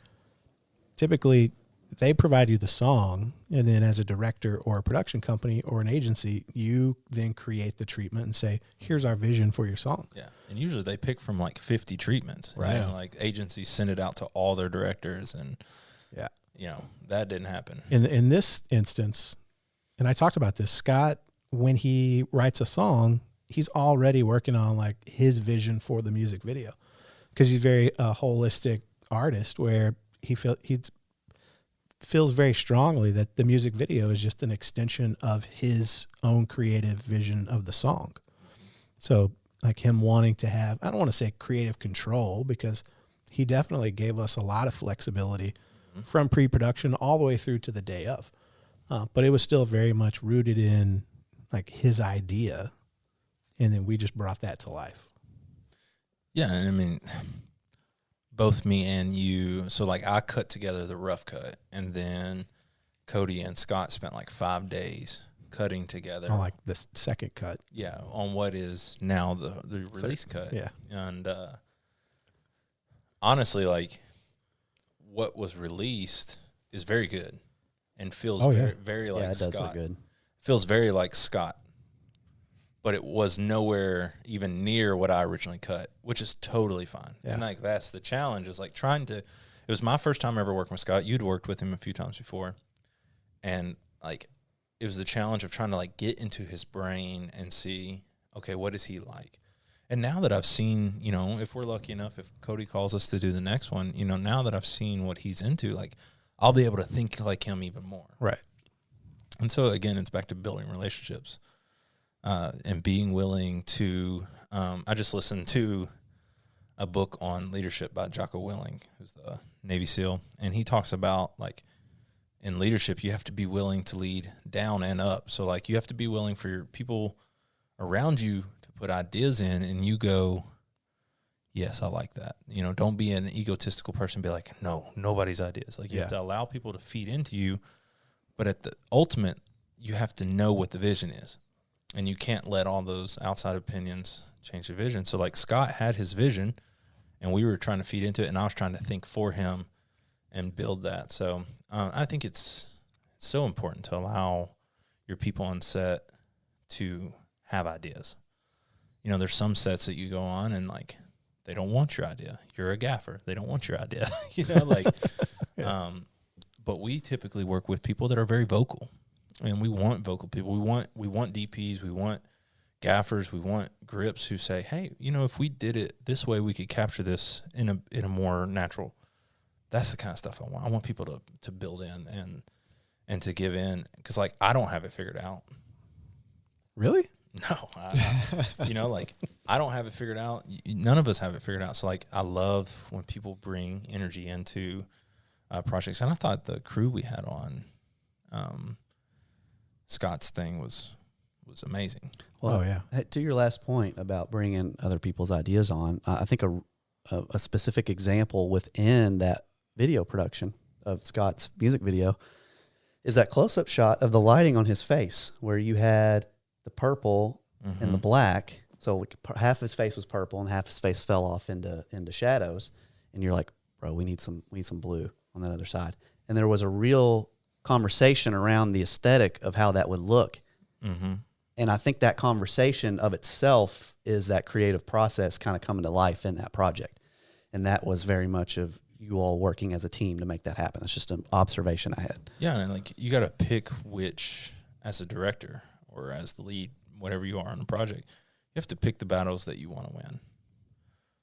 typically they provide you the song, and then as a director or a production company or an agency, you then create the treatment and say, here's our vision for your song.
Yeah. And usually they pick from like 50 treatments.
Right.
Like agencies send it out to all their directors, and that didn't happen.
In this instance, and I talked about this, Scott, when he writes a song, he's already working on like his vision for the music video because he's very holistic artist where he feels very strongly that the music video is just an extension of his own creative vision of the song. So like him wanting to have, I don't want to say creative control because he definitely gave us a lot of flexibility from pre-production all the way through to the day of. But it was still very much rooted in like his idea. And then we just brought that to life.
Yeah. And I mean, both me and you, so like I cut together the rough cut, and then Cody and Scott spent like 5 days cutting together.
On like the second cut.
Yeah, on what is now the release cut.
Yeah.
And honestly, like what was released is very good and feels very like
it
Scott.
does look good.
Feels very like Scott. But it was nowhere even near what I originally cut, which is totally fine.
Yeah.
And like that's the challenge, is like it was my first time ever working with Scott. You'd worked with him a few times before. And like it was the challenge of trying to like get into his brain and see, okay, what is he like? And now that I've seen, if we're lucky enough, if Cody calls us to do the next one, now that I've seen what he's into, like I'll be able to think like him even more.
Right.
And so again, it's back to building relationships. And being willing to, I just listened to a book on leadership by Jocko Willing, who's the Navy SEAL, and he talks about like in leadership, you have to be willing to lead down and up. So like you have to be willing for your people around you to put ideas in, and you go, yes, I like that. Don't be an egotistical person. Be like, no, nobody's ideas. Like you have to allow people to feed into you, but at the ultimate, you have to know what the vision is. And you can't let all those outside opinions change the vision. So, like, Scott had his vision, and we were trying to feed into it, and I was trying to think for him and build that. So I think it's so important to allow your people on set to have ideas. You know, there's some sets that you go on and like they don't want your idea. You're a gaffer. They don't want your idea. You know, like but we typically work with people that are very vocal. And we want vocal people. We want DPs, we want gaffers, we want grips who say, "Hey, you know, if we did it this way, we could capture this in a more natural." That's the kind of stuff I want. I want people to build in and to give in, because like I don't have it figured out.
Really?
No, you know, like I don't have it figured out. None of us have it figured out. So like I love when people bring energy into projects, and I thought the crew we had on Scott's thing was amazing.
Well, to your last point about bringing other people's ideas on, I think a specific example within that video production of Scott's music video is that close-up shot of the lighting on his face, where you had the purple and the black. So half his face was purple and half his face fell off into shadows. And you're like, bro, we need some blue on that other side. And there was a real conversation around the aesthetic of how that would look. Mm-hmm. And I think that conversation of itself is that creative process kind of coming to life in that project. And that was very much of you all working as a team to make that happen. That's just an observation I had.
Yeah, and like you got to pick which, as a director or as the lead, whatever you are on a project, you have to pick the battles that you want to win.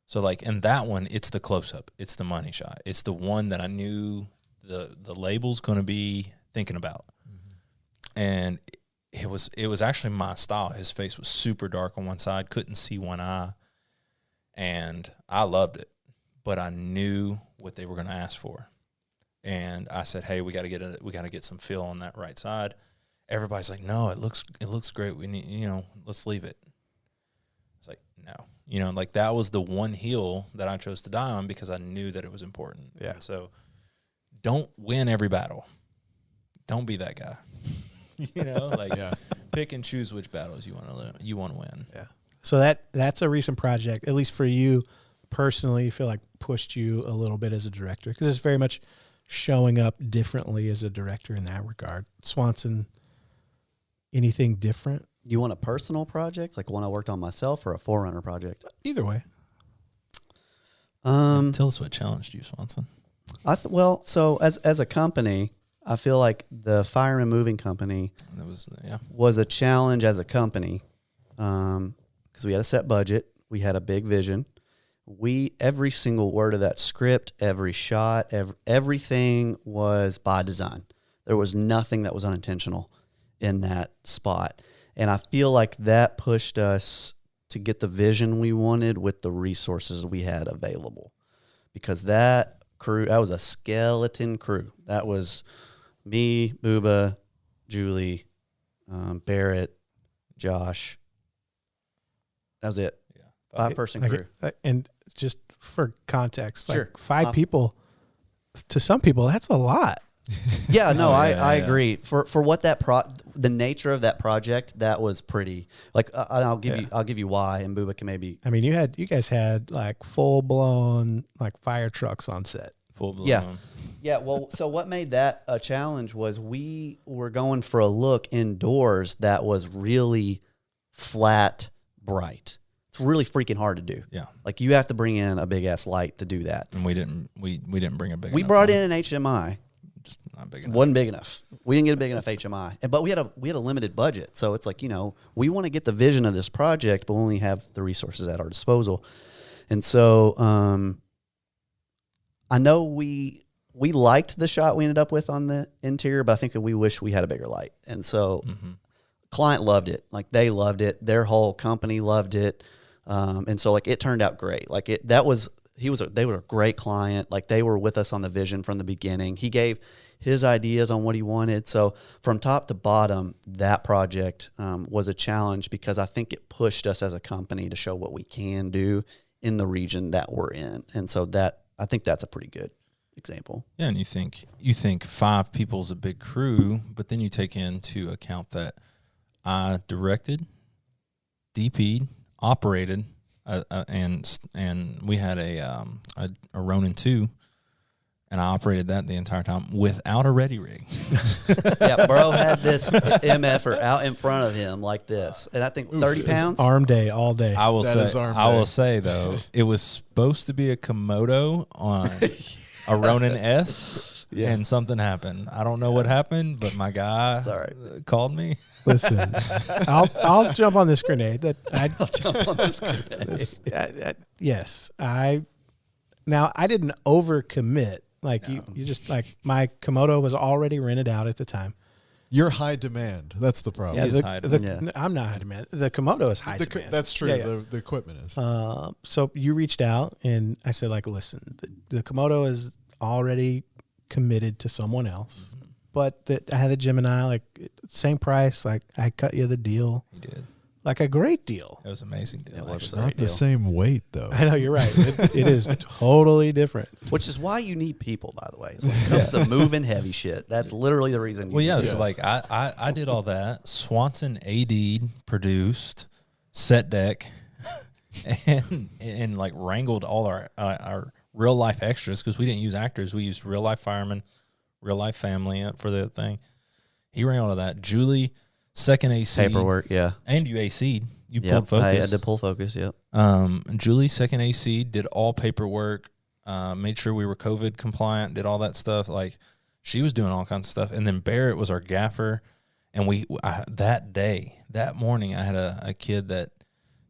So like in that one, it's the close-up. It's the money shot. It's the one that I knew the label's going to be thinking about. Mm-hmm. And it was actually my style. His face was super dark on one side, couldn't see one eye, and I loved it. But I knew what they were going to ask for, and I said, "Hey, we got to get some feel on that right side." Everybody's like, "No, it looks great. We need, let's leave it." It's like, no, like that was the one hill that I chose to die on because I knew that it was important.
Yeah.
And so, don't win every battle. Don't be that guy. Pick and choose which battles you want to win.
Yeah. So that's a recent project, at least for you personally, you feel like pushed you a little bit as a director, because it's very much showing up differently as a director in that regard. Swanson, anything different?
You want a personal project, like one I worked on myself, or a Forerunner project?
Either way.
Tell us what challenged you, Swanson.
So as a company, I feel like the Fireman Moving Company was a challenge as a company, because we had a set budget, we had a big vision. Every single word of that script, every shot, everything was by design. There was nothing that was unintentional in that spot. And I feel like that pushed us to get the vision we wanted with the resources we had available. Because that crew, that was a skeleton crew. That was me, Booba, Julie, Barrett, Josh. That was it. Yeah. 5-person crew.
And just for context,
sure.
Like 5 people, to some people, that's a lot.
Yeah, no, I agree. For what the nature of that project, that was pretty. Like, I'll give you why, and Booba can maybe.
I mean, you guys had like full blown like fire trucks on set.
Full blown.
Yeah. Well, so what made that a challenge was we were going for a look indoors that was really flat, bright. It's really freaking hard to do.
Yeah.
Like you have to bring in a big ass light to do that.
And we didn't bring a big.
We brought in an HMI.
Just not big enough.
Wasn't big enough. We didn't get a big enough HMI. But we had a limited budget. So it's like, we want to get the vision of this project, but we only have the resources at our disposal. And so I know we liked the shot we ended up with on the interior, but I think we wish we had a bigger light. And so client loved it. Like they loved it. Their whole company loved it. And so like it turned out great. Like they were a great client. Like they were with us on the vision from the beginning. He gave his ideas on what he wanted. So from top to bottom, that project was a challenge because I think it pushed us as a company to show what we can do in the region that we're in. And so I think that's a pretty good example.
Yeah, and you think 5 people is a big crew, but then you take into account that I directed, DP'd, operated. and we had a Ronin 2, and I operated that the entire time without a ready rig.
Yeah, bro had this MFer out in front of him like this, and I think 30 pounds.
Arm day all day.
I will
That is
say,
arm
I will
day.
say though, it was supposed to be a Komodo on a Ronin S,
Yeah.
and something happened. I don't know what happened, but my guy
It's all right.
called me.
Listen, I'll jump on this grenade.
I'll jump on this grenade.
Yes, I didn't overcommit. Like you just like my Komodo was already rented out at the time.
You're high demand. That's the problem.
He is high
the, I'm not high demand. The Komodo is high demand.
That's true.
Yeah, yeah.
The equipment is.
So you reached out and I said, like, listen, the Komodo is already committed to someone else, but that I had the Gemini, like same price. Like I cut you the deal,
He did.
like a great deal.
It was an amazing deal.
It was
actually.
Not the same weight though.
I know you're right. It is totally different.
Which is why you need people, by the way. When it comes to moving heavy shit, that's literally the reason.
Well, yeah.
need
So like I did all that. Swanson AD'd, produced, set deck, and like wrangled all our real life extras because we didn't use actors. We used real life firemen, real life family for the thing. He wrangled all that. Julie, second AC
paperwork. Yeah,
and you AC'd. You
yep.
pulled focus.
I had to pull focus. Yep.
Julie, second AC, did all paperwork, made sure we were COVID compliant, did all that stuff. Like, she was doing all kinds of stuff. And then Barrett was our gaffer. And that morning, I had a kid that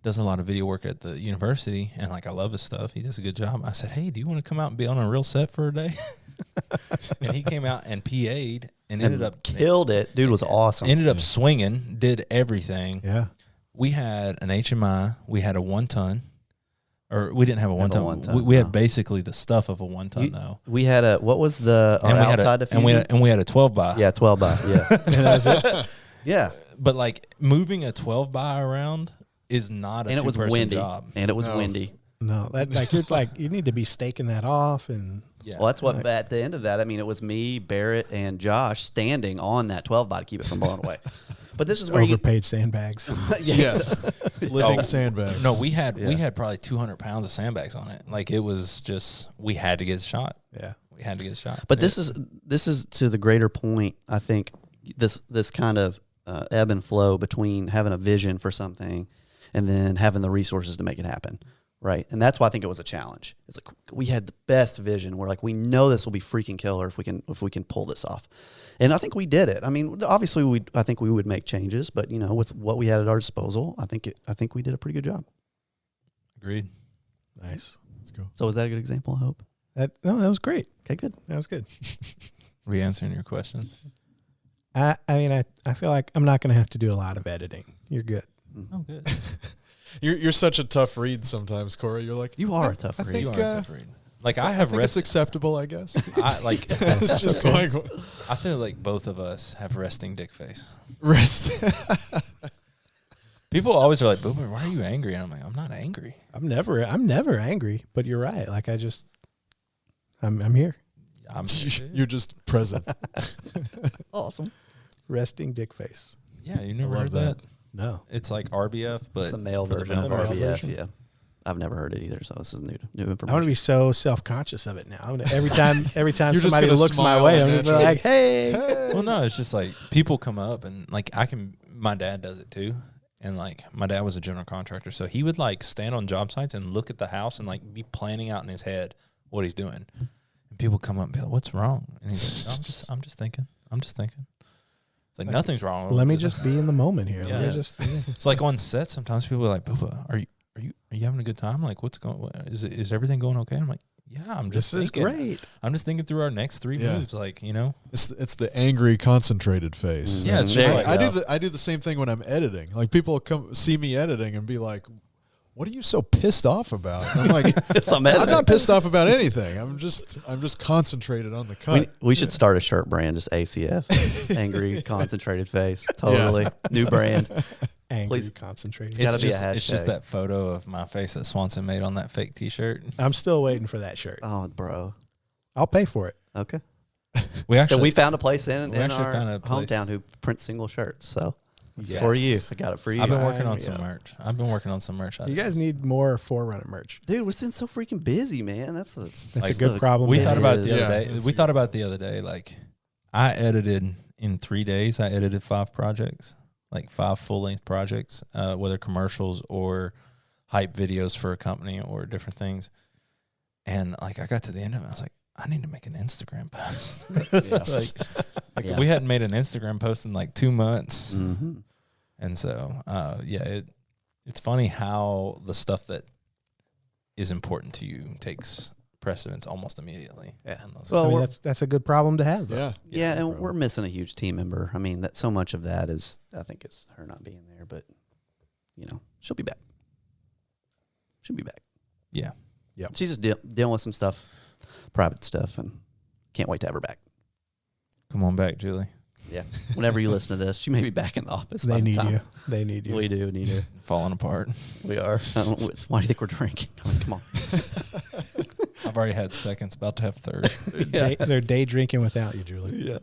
does a lot of video work at the university. And, like, I love his stuff. He does a good job. I said, hey, do you want to come out and be on a real set for a day? And he came out and PA'd and ended up
killed it. Dude was awesome.
Ended up swinging, did everything.
Yeah.
We had an HMI. We had a 1 ton, or we didn't have a 1 ton.
1 ton,
We had
no.
basically the stuff of a 1 ton though.
We had a what was the
And we had
outside
a,
diffusion?
and we had a 12 by.
Yeah, 12 by. Yeah,
And that was it.
yeah.
But like moving a 12 by around is not a
And it was
two-person
windy.
job.
And it was
No.
windy.
No, that like you're like you need to be staking that off and
Yeah.
Well, that's what at the end of that. I mean, it was me, Barrett, and Josh standing on that 12 by to keep it from blowing away. But this is where
overpaid sandbags.
Yes. Living sandbags.
No, we had
Yeah.
probably 200 pounds of sandbags on it. Like it was just we had to get shot.
Yeah.
We had to get shot.
But this is to the greater point. I think this kind of ebb and flow between having a vision for something and then having the resources to make it happen, right? And that's why I think it was a challenge. It's like we had the best vision. We're like, we know this will be freaking killer if we can pull this off. And I think we did it. I mean, obviously, I think we would make changes, but you know, with what we had at our disposal, I think we did a pretty good job.
Agreed.
Nice.
Let's go.
So was that a good example? I hope.
That was great.
Okay, good.
That was good.
Are we answering your questions?
I mean I feel like I'm not going to have to do a lot of editing. You're good.
Oh, good.
You're such a tough read sometimes, Corey. You're like,
You are a tough read.
You
think,
are a tough read. Like I have
think it's
rest.
acceptable, I guess.
I like.
It's just like
I feel like both of us have resting dick face.
rest.
People always are like, "Booba, why are you angry?" And I'm like, "I'm not angry.
I'm never angry, but you're right. Like I'm here.
You're
just present.
Awesome.
Resting dick face.
yeah." You never
love
heard
that.
that?
No.
It's like RBF, but
It's the male
for the
version of
male
version.
RBF. Yeah, I've never heard it either, so this is new information.
I want to be so self-conscious of it now. Every time
You're just
somebody
gonna
looks my
smile
way, I'm
and
just like, hey.
Well, no, it's just like people come up and like my dad does it too. And like my dad was a general contractor, so he would like stand on job sites and look at the house and like be planning out in his head what he's doing. And people come up and be like, "What's wrong?" And he's like, I'm just thinking. It's like nothing's wrong.
Let me just be in the moment here. Let me
Yeah.
just
It's like on set sometimes people are like, "Booba, are you having a good time? Like what's going is everything going okay?" I'm like, "Yeah, I'm just
this is
thinking.
great.
I'm just thinking through our next 3
Yeah.
moves, like, you know."
It's the angry, concentrated face.
Yeah, it's
There
just
you
like
go.
I do the same thing when I'm editing. Like people come see me editing and be like, "What are you so pissed off about?" And I'm like,
I'm
"I'm not pissed off about anything. I'm just concentrated on the cut."
We should start a shirt brand, just ACF, angry, concentrated face. Totally new brand.
Angry,
Please.
concentrated.
Gotta be a
it's just
hashtag.
that photo of my face that Swanson made on that fake T-shirt.
I'm still waiting for that shirt.
Oh, bro.
I'll pay for it.
Okay.
We
So
actually
we found a place in
We actually
our
found a place.
hometown who prints single shirts. So
Yes.
For you. I got it for you.
I've been working
Sign
on
me
some
up.
merch. I've been working on some merch.
You guys need more Forerunner merch.
Dude, we're been so freaking busy, man. That's
a good problem
We
to
thought
have.
about it the other
Yeah,
day.
it's
We
a
thought
good
about it the other day. Like, I edited in 3 days. I edited 5 projects, like 5 full-length projects, whether commercials or hype videos for a company or different things. And like, I got to the end of it, I was like, I need to make an Instagram post. Like, we hadn't made an Instagram post in like 2 months.
Mm-hmm.
And so, it's funny how the stuff that is important to you takes precedence almost immediately.
Yeah.
Well,
I mean,
we're-
that's a good problem to have. Though.
Yeah.
and we're missing a huge team member. I mean, that so much of that is, I think, is her not being there. But she'll be back. She'll be back.
Yeah.
Yep.
She's just dealing with some stuff, private stuff, and can't wait to have her back.
Come on back, Julie.
Yeah. Whenever you listen to this, she may be back in the office. by
They
the
need
time.
you. They need you.
We do need her.
Falling apart.
We are. Why do you think we're drinking? I mean, come on.
I've already had seconds, about to have third.
They're day drinking without you, Julie.
Yeah.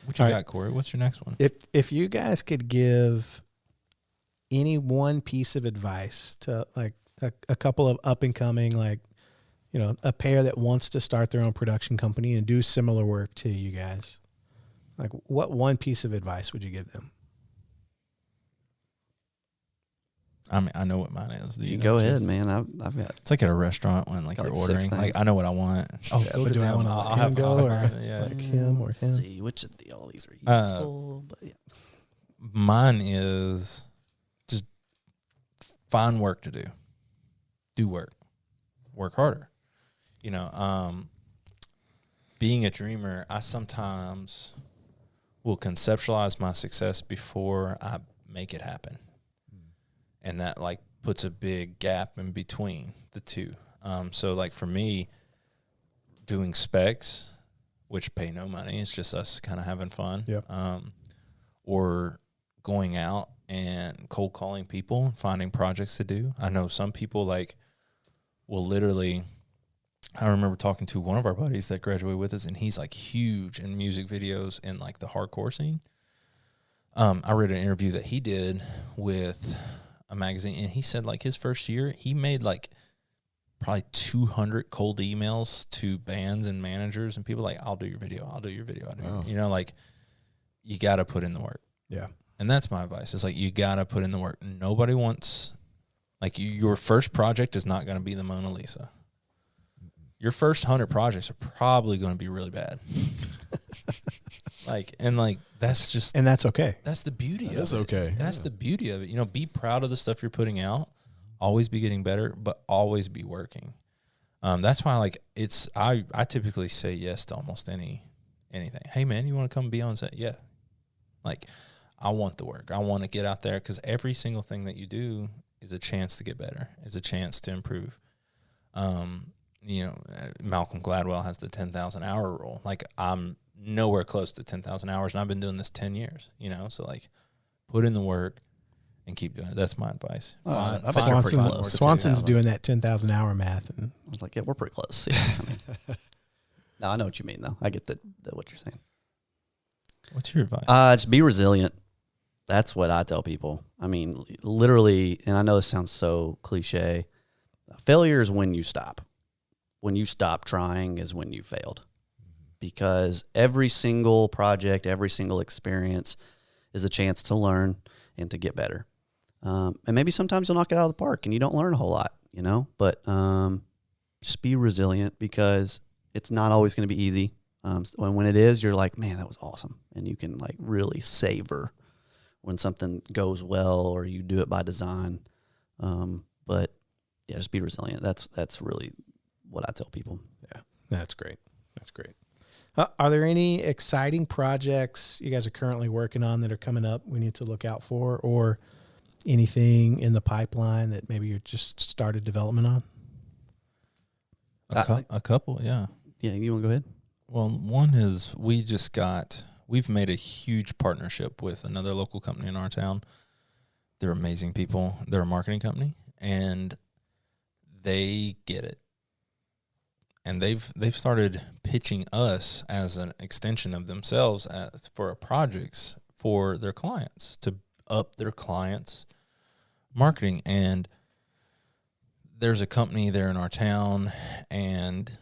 What you
All
got,
right.
Corey? What's your next one?
If you guys could give any one piece of advice to like a couple of up and coming, like, a pair that wants to start their own production company and do similar work to you guys, like what one piece of advice would you give them?
I mean, I know what mine is. Do
You
know
go
what
ahead,
yours is?
man. I've got.
It's like at a restaurant when like
Got
you're
like 6
ordering.
things.
Like, I know what I want. Oh,
Yeah,
go
but
to
do I
them.
want a
I'll have
Tango or
yeah.
like him or
Let's
him?
see which of all these are
Uh,
useful. But yeah.
Mine is just find work to do. Do work. Work harder. Being a dreamer, I sometimes will conceptualize my success before I make it happen. And that like puts a big gap in between the two. So like for me, doing specs, which pay no money, it's just us kind of having fun.
Yep.
Or going out and cold calling people and finding projects to do. I know some people like will literally, I remember talking to one of our buddies that graduated with us, and he's like huge in music videos and like the hardcore scene. I read an interview that he did with a magazine, and he said like his first year, he made like probably 200 cold emails to bands and managers and people like, I'll do your video. I'll do your video. Like you got to put in the work.
Yeah.
And that's my advice. It's like, you got to put in the work. Nobody wants, like your first project is not going to be the Mona Lisa. Your first 100 projects are probably going to be really bad. That's just,
And that's okay.
that's the beauty of it.
That's okay.
That's the beauty of it. Be proud of the stuff you're putting out. Always be getting better, but always be working. That's why I typically say yes to almost anything. Hey man, you want to come be on set? Yeah. Like, I want the work. I want to get out there because every single thing that you do is a chance to get better. Is a chance to improve. Malcolm Gladwell has the 10,000 hour rule. Like, I'm nowhere close to 10,000 hours, and I've been doing this 10 years. So like, put in the work and keep doing it. That's my advice.
I bet you're pretty close.
Swanson's doing that 10,000 hour math, and
I was like, yeah, we're pretty close. Yeah. No, I know what you mean, though. I get what you're saying.
What's your advice?
Just be resilient. That's what I tell people. I mean, literally, and I know this sounds so cliche, failure is when you stop. When you stop trying is when you failed. Because every single project, every single experience is a chance to learn and to get better. And maybe sometimes you'll knock it out of the park and you don't learn a whole lot, but just be resilient because it's not always going to be easy. When it is, you're like, man, that was awesome. And you can like really savor when something goes well or you do it by design. But yeah, just be resilient. That's really what I tell people.
yeah, that's great. That's great. Are there any exciting projects you guys are currently working on that are coming up we need to look out for, or anything in the pipeline that maybe you're just started development on?
A couple, yeah.
Yeah, you want to go ahead?
Well, one is we've made a huge partnership with another local company in our town. They're amazing people. They're a marketing company, and they get it. And they've started pitching us as an extension of themselves for projects for their clients to up their clients' marketing. And there's a company there in our town, and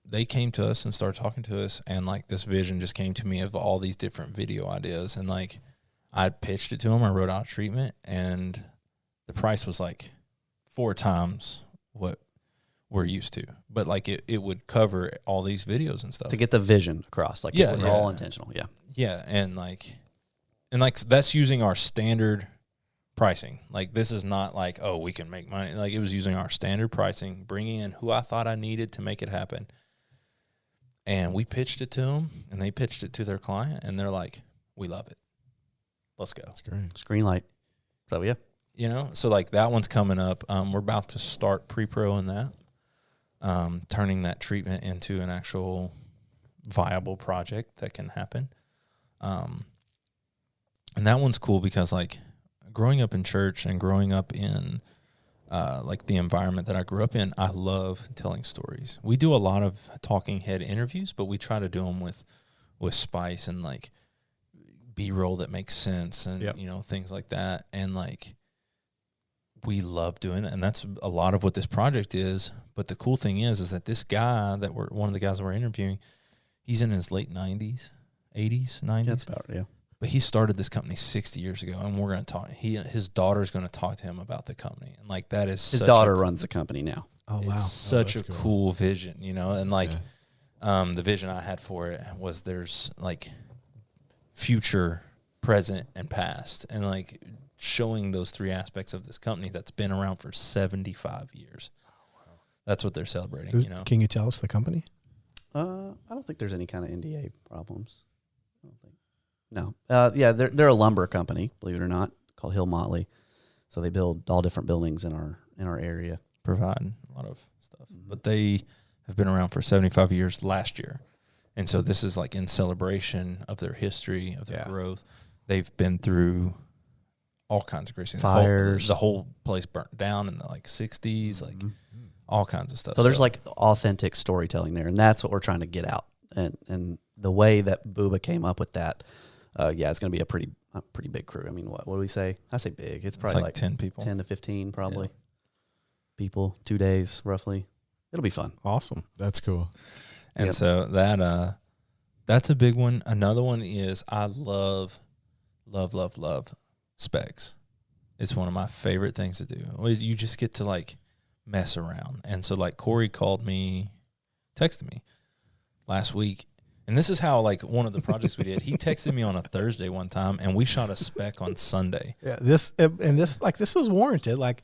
they came to us and started talking to us, and like this vision just came to me of all these different video ideas, and like I pitched it to them. I wrote out a treatment, and the price was like 4 times what we're used to, but like it would cover all these videos and stuff
To get the vision across, like it was all intentional.
yeah, and like that's using our standard pricing. Like this is not like, oh, we can make money. Like it was using our standard pricing, bringing in who I thought I needed to make it happen. And we pitched it to them, and they pitched it to their client, and they're like, we love it. Let's go.
That's great.
Screenlight. So yeah.
You know, so like that one's coming up. We're about to start pre-pro in that, turning that treatment into an actual viable project that can happen. And that one's cool because like growing up in church and growing up in like the environment that I grew up in, I love telling stories. We do a lot of talking head interviews, but we try to do them with spice and like B-roll that makes sense and, you know, things like that. And like, we love doing it. And that's a lot of what this project is. But the cool thing is that this guy that one of the guys that we're interviewing, he's in his late 90s, 80s, 90s.
That's about it, yeah.
But he started this company 60 years ago, and we're going to talk. His daughter's going to talk to him about the company, and like that is
his daughter runs the company now.
Oh wow,
it's such a
that's
cool vision, you know. And like, the vision I had for it was there's like future, present, and past, and like showing those 3 aspects of this company that's been around for 75 years. That's what they're celebrating, you know.
Can you tell us the company?
I don't think there's any kind of NDA problems. I don't think. No. Yeah, they're a lumber company, believe it or not, called Hill Motley. So they build all different buildings in our area.
Providing a lot of stuff. But they have been around for 75 years last year. And so this is like in celebration of their history, of their growth. They've been through all kinds of crazy
fires.
The whole place burnt down in the like 60s, like all kinds of stuff.
So there's like authentic storytelling there, and that's what we're trying to get out. And the way that Booba came up with that, it's going to be a pretty big crew. I mean, what do we say? I say big. It's probably like
10 people.
10 to 15 probably. People, 2 days roughly. It'll be fun.
Awesome.
That's cool.
And so that's a big one. Another one is I love specs. It's one of my favorite things to do. You just get to like mess around. And so like Corey texted me last week. And this is how like one of the projects we did, he texted me on a Thursday one time and we shot a spec on Sunday.
Yeah, this was warranted. Like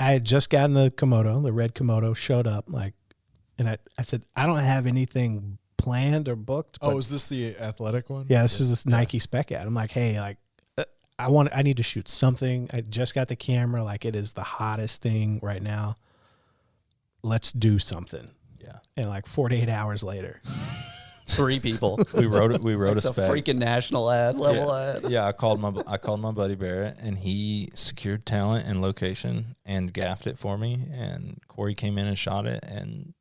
I had just gotten the Komodo, the red Komodo showed up like, and I said, I don't have anything planned or booked.
Oh, is this the athletic one?
Yeah, this is this Nike spec ad. I'm like, hey, like I need to shoot something. I just got the camera. Like it is the hottest thing right now. Let's do something.
Yeah.
And like 48 hours later,
3 people.
We wrote a
It's
spec.
a freaking national ad level ad.
Yeah, I called my buddy Barrett, and he secured talent and location and gaffed it for me. And Corey came in and shot it, and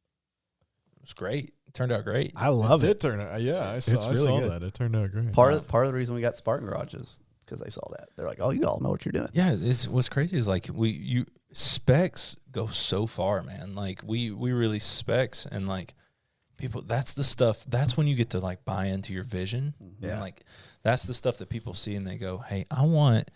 it was great. It turned out great.
I love it.
It did turn out. Yeah, I saw
good.
that. It turned out great.
Part of the reason we got Spartan Garage is because they saw that. They're like, oh, you all know what you're doing.
Yeah, what's crazy is like specs go so far, man. Like we release specs, and like people, that's the stuff. That's when you get to like buy into your vision.
Yeah.
And like that's the stuff that people see and they go, hey, I want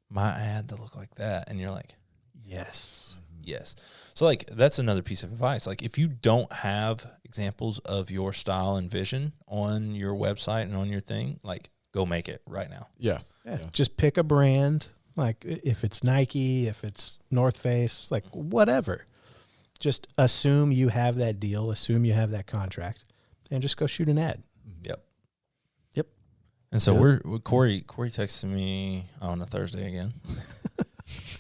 my ad to look like that. And you're like,
Yes.
yes. So like that's another piece of advice. Like if you don't have examples of your style and vision on your website and on your thing, like go make it right now.
Yeah.
Just pick a brand. Like if it's Nike, if it's North Face, like whatever. Just assume you have that deal, assume you have that contract, and just go shoot an ad.
Yep.
Yep.
And so Corey texted me on a Thursday again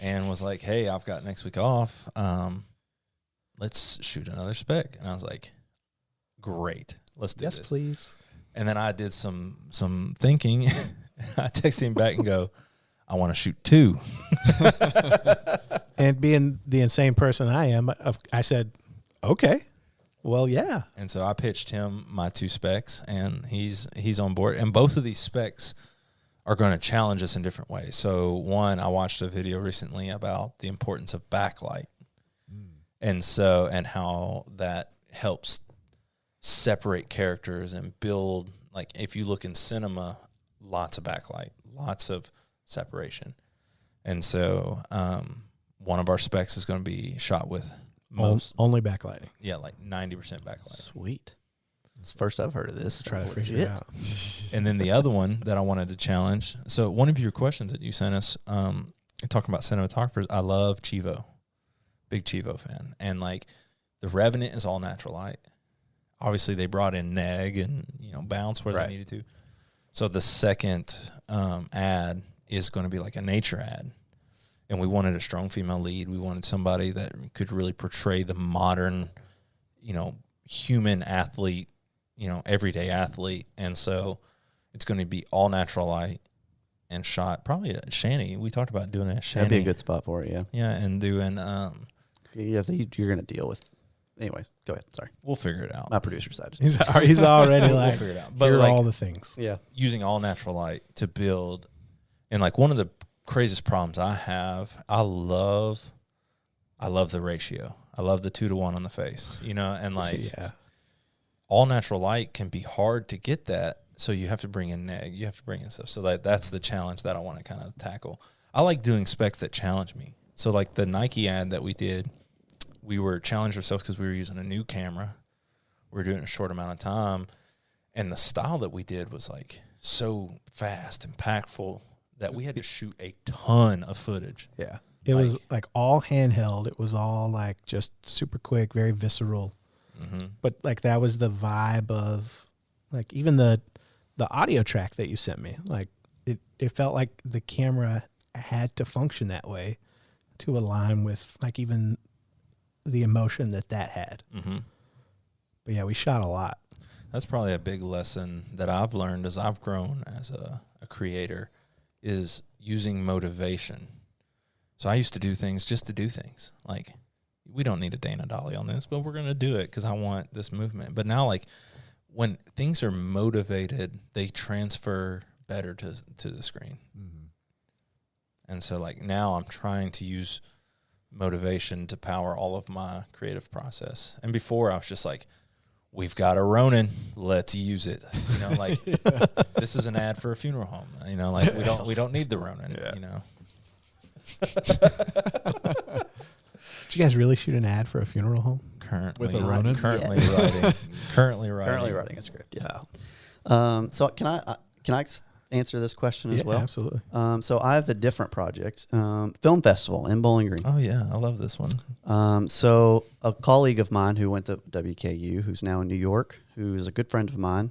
and was like, hey, I've got next week off. Let's shoot another spec. And I was like, great. Let's do this.
Yes, please.
And then I did some thinking. I texted him back and go, I want to shoot 2.
And being the insane person I am, I said, okay, well, yeah.
And so I pitched him my 2 specs, and he's on board. And both of these specs are going to challenge us in different ways. So one, I watched a video recently about the importance of backlight. And how that helps separate characters and build, like if you look in cinema, lots of backlight, lots of separation. And so one of our specs is going to be shot with
only backlighting.
Yeah, like 90% backlight.
Sweet. It's the first I've heard of this.
Try to
That's
figure
legit.
it out.
And then the other one that I wanted to challenge. So one of your questions that you sent us, talking about cinematographers, I love Chivo. Big Chivo fan. And like the Revenant is all natural light. Obviously they brought in neg and, bounce where they needed to. So the second ad is going to be like a nature ad. And we wanted a strong female lead. We wanted somebody that could really portray the modern, human athlete, everyday athlete. And so it's going to be all natural light and shot probably a shanty. We talked about doing a shanty.
That'd be a good spot for it, yeah.
Yeah, and doing
Yeah, you're going to deal with. Anyways, go ahead. Sorry.
we'll figure it out.
My producer side.
He's already
We'll
like,
figure it out.
but
But like
all the things.
Yeah.
using all natural light to build, and like one of the craziest problems I have, I love the ratio. I love the 2-to-1 on the face, and like
Yeah.
all natural light can be hard to get that. So you have to bring in neg, you have to bring in stuff. So that's the challenge that I want to kind of tackle. I like doing specs that challenge me. So like the Nike ad that we did, we were challenged ourselves because we were using a new camera. We were doing it in a short amount of time. And the style that we did was like so fast, impactful, that we had to shoot a ton of footage.
Yeah. It was like all handheld. It was all like just super quick, very visceral.
Mm-hmm.
But like that was the vibe of like even the audio track that you sent me. Like it felt like the camera had to function that way to align with like even the emotion that had.
Mm-hmm.
But yeah, we shot a lot.
That's probably a big lesson that I've learned as I've grown as a creator, is using motivation. So I used to do things just to do things. Like, we don't need a Dana Dolly on this, but we're going to do it because I want this movement. But now, like, when things are motivated, they transfer better to the screen.
Mm-hmm.
And so, like, now I'm trying to use motivation to power all of my creative process. And before, I was just like, we've got a Ronin, let's use it. Like, this is an ad for a funeral home. Like, we don't need the Ronin,
Did you guys really shoot an ad for a funeral home?
Currently,
With a Ronin?
Currently
Currently
writing
writing a script, yeah. So can I answer this question as well?
Absolutely.
So I have a different project, film festival in Bowling Green.
Oh yeah, I love this one.
So a colleague of mine who went to WKU, who's now in New York, who's a good friend of mine,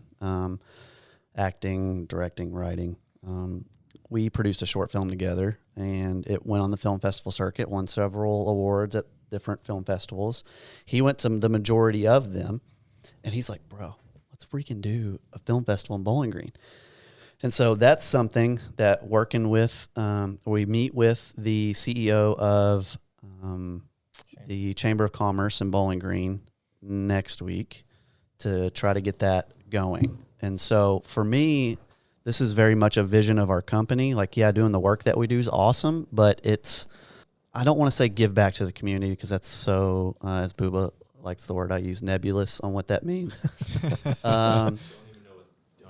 acting, directing, writing. We produced a short film together, and it went on the film festival circuit, won several awards at different film festivals. He went to the majority of them, and he's like, bro, let's freaking do a film festival in Bowling Green. And so that's something that working with, we meet with the CEO of the Chamber of Commerce in Bowling Green next week to try to get that going. And so for me, this is very much a vision of our company. Like, yeah, doing the work that we do is awesome, but I don't want to say give back to the community because that's so, as Booba likes the word I use, nebulous on what that means.
Don't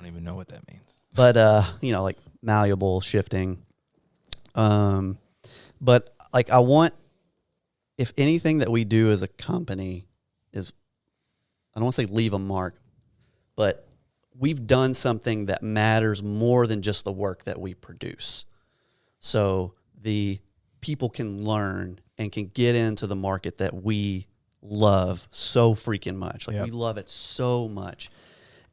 even know what that means.
But, like malleable, shifting. But like I want, if anything that we do as a company is, I don't want to say leave a mark, but we've done something that matters more than just the work that we produce. So the people can learn and can get into the market that we love so freaking much. Like, we love it so much.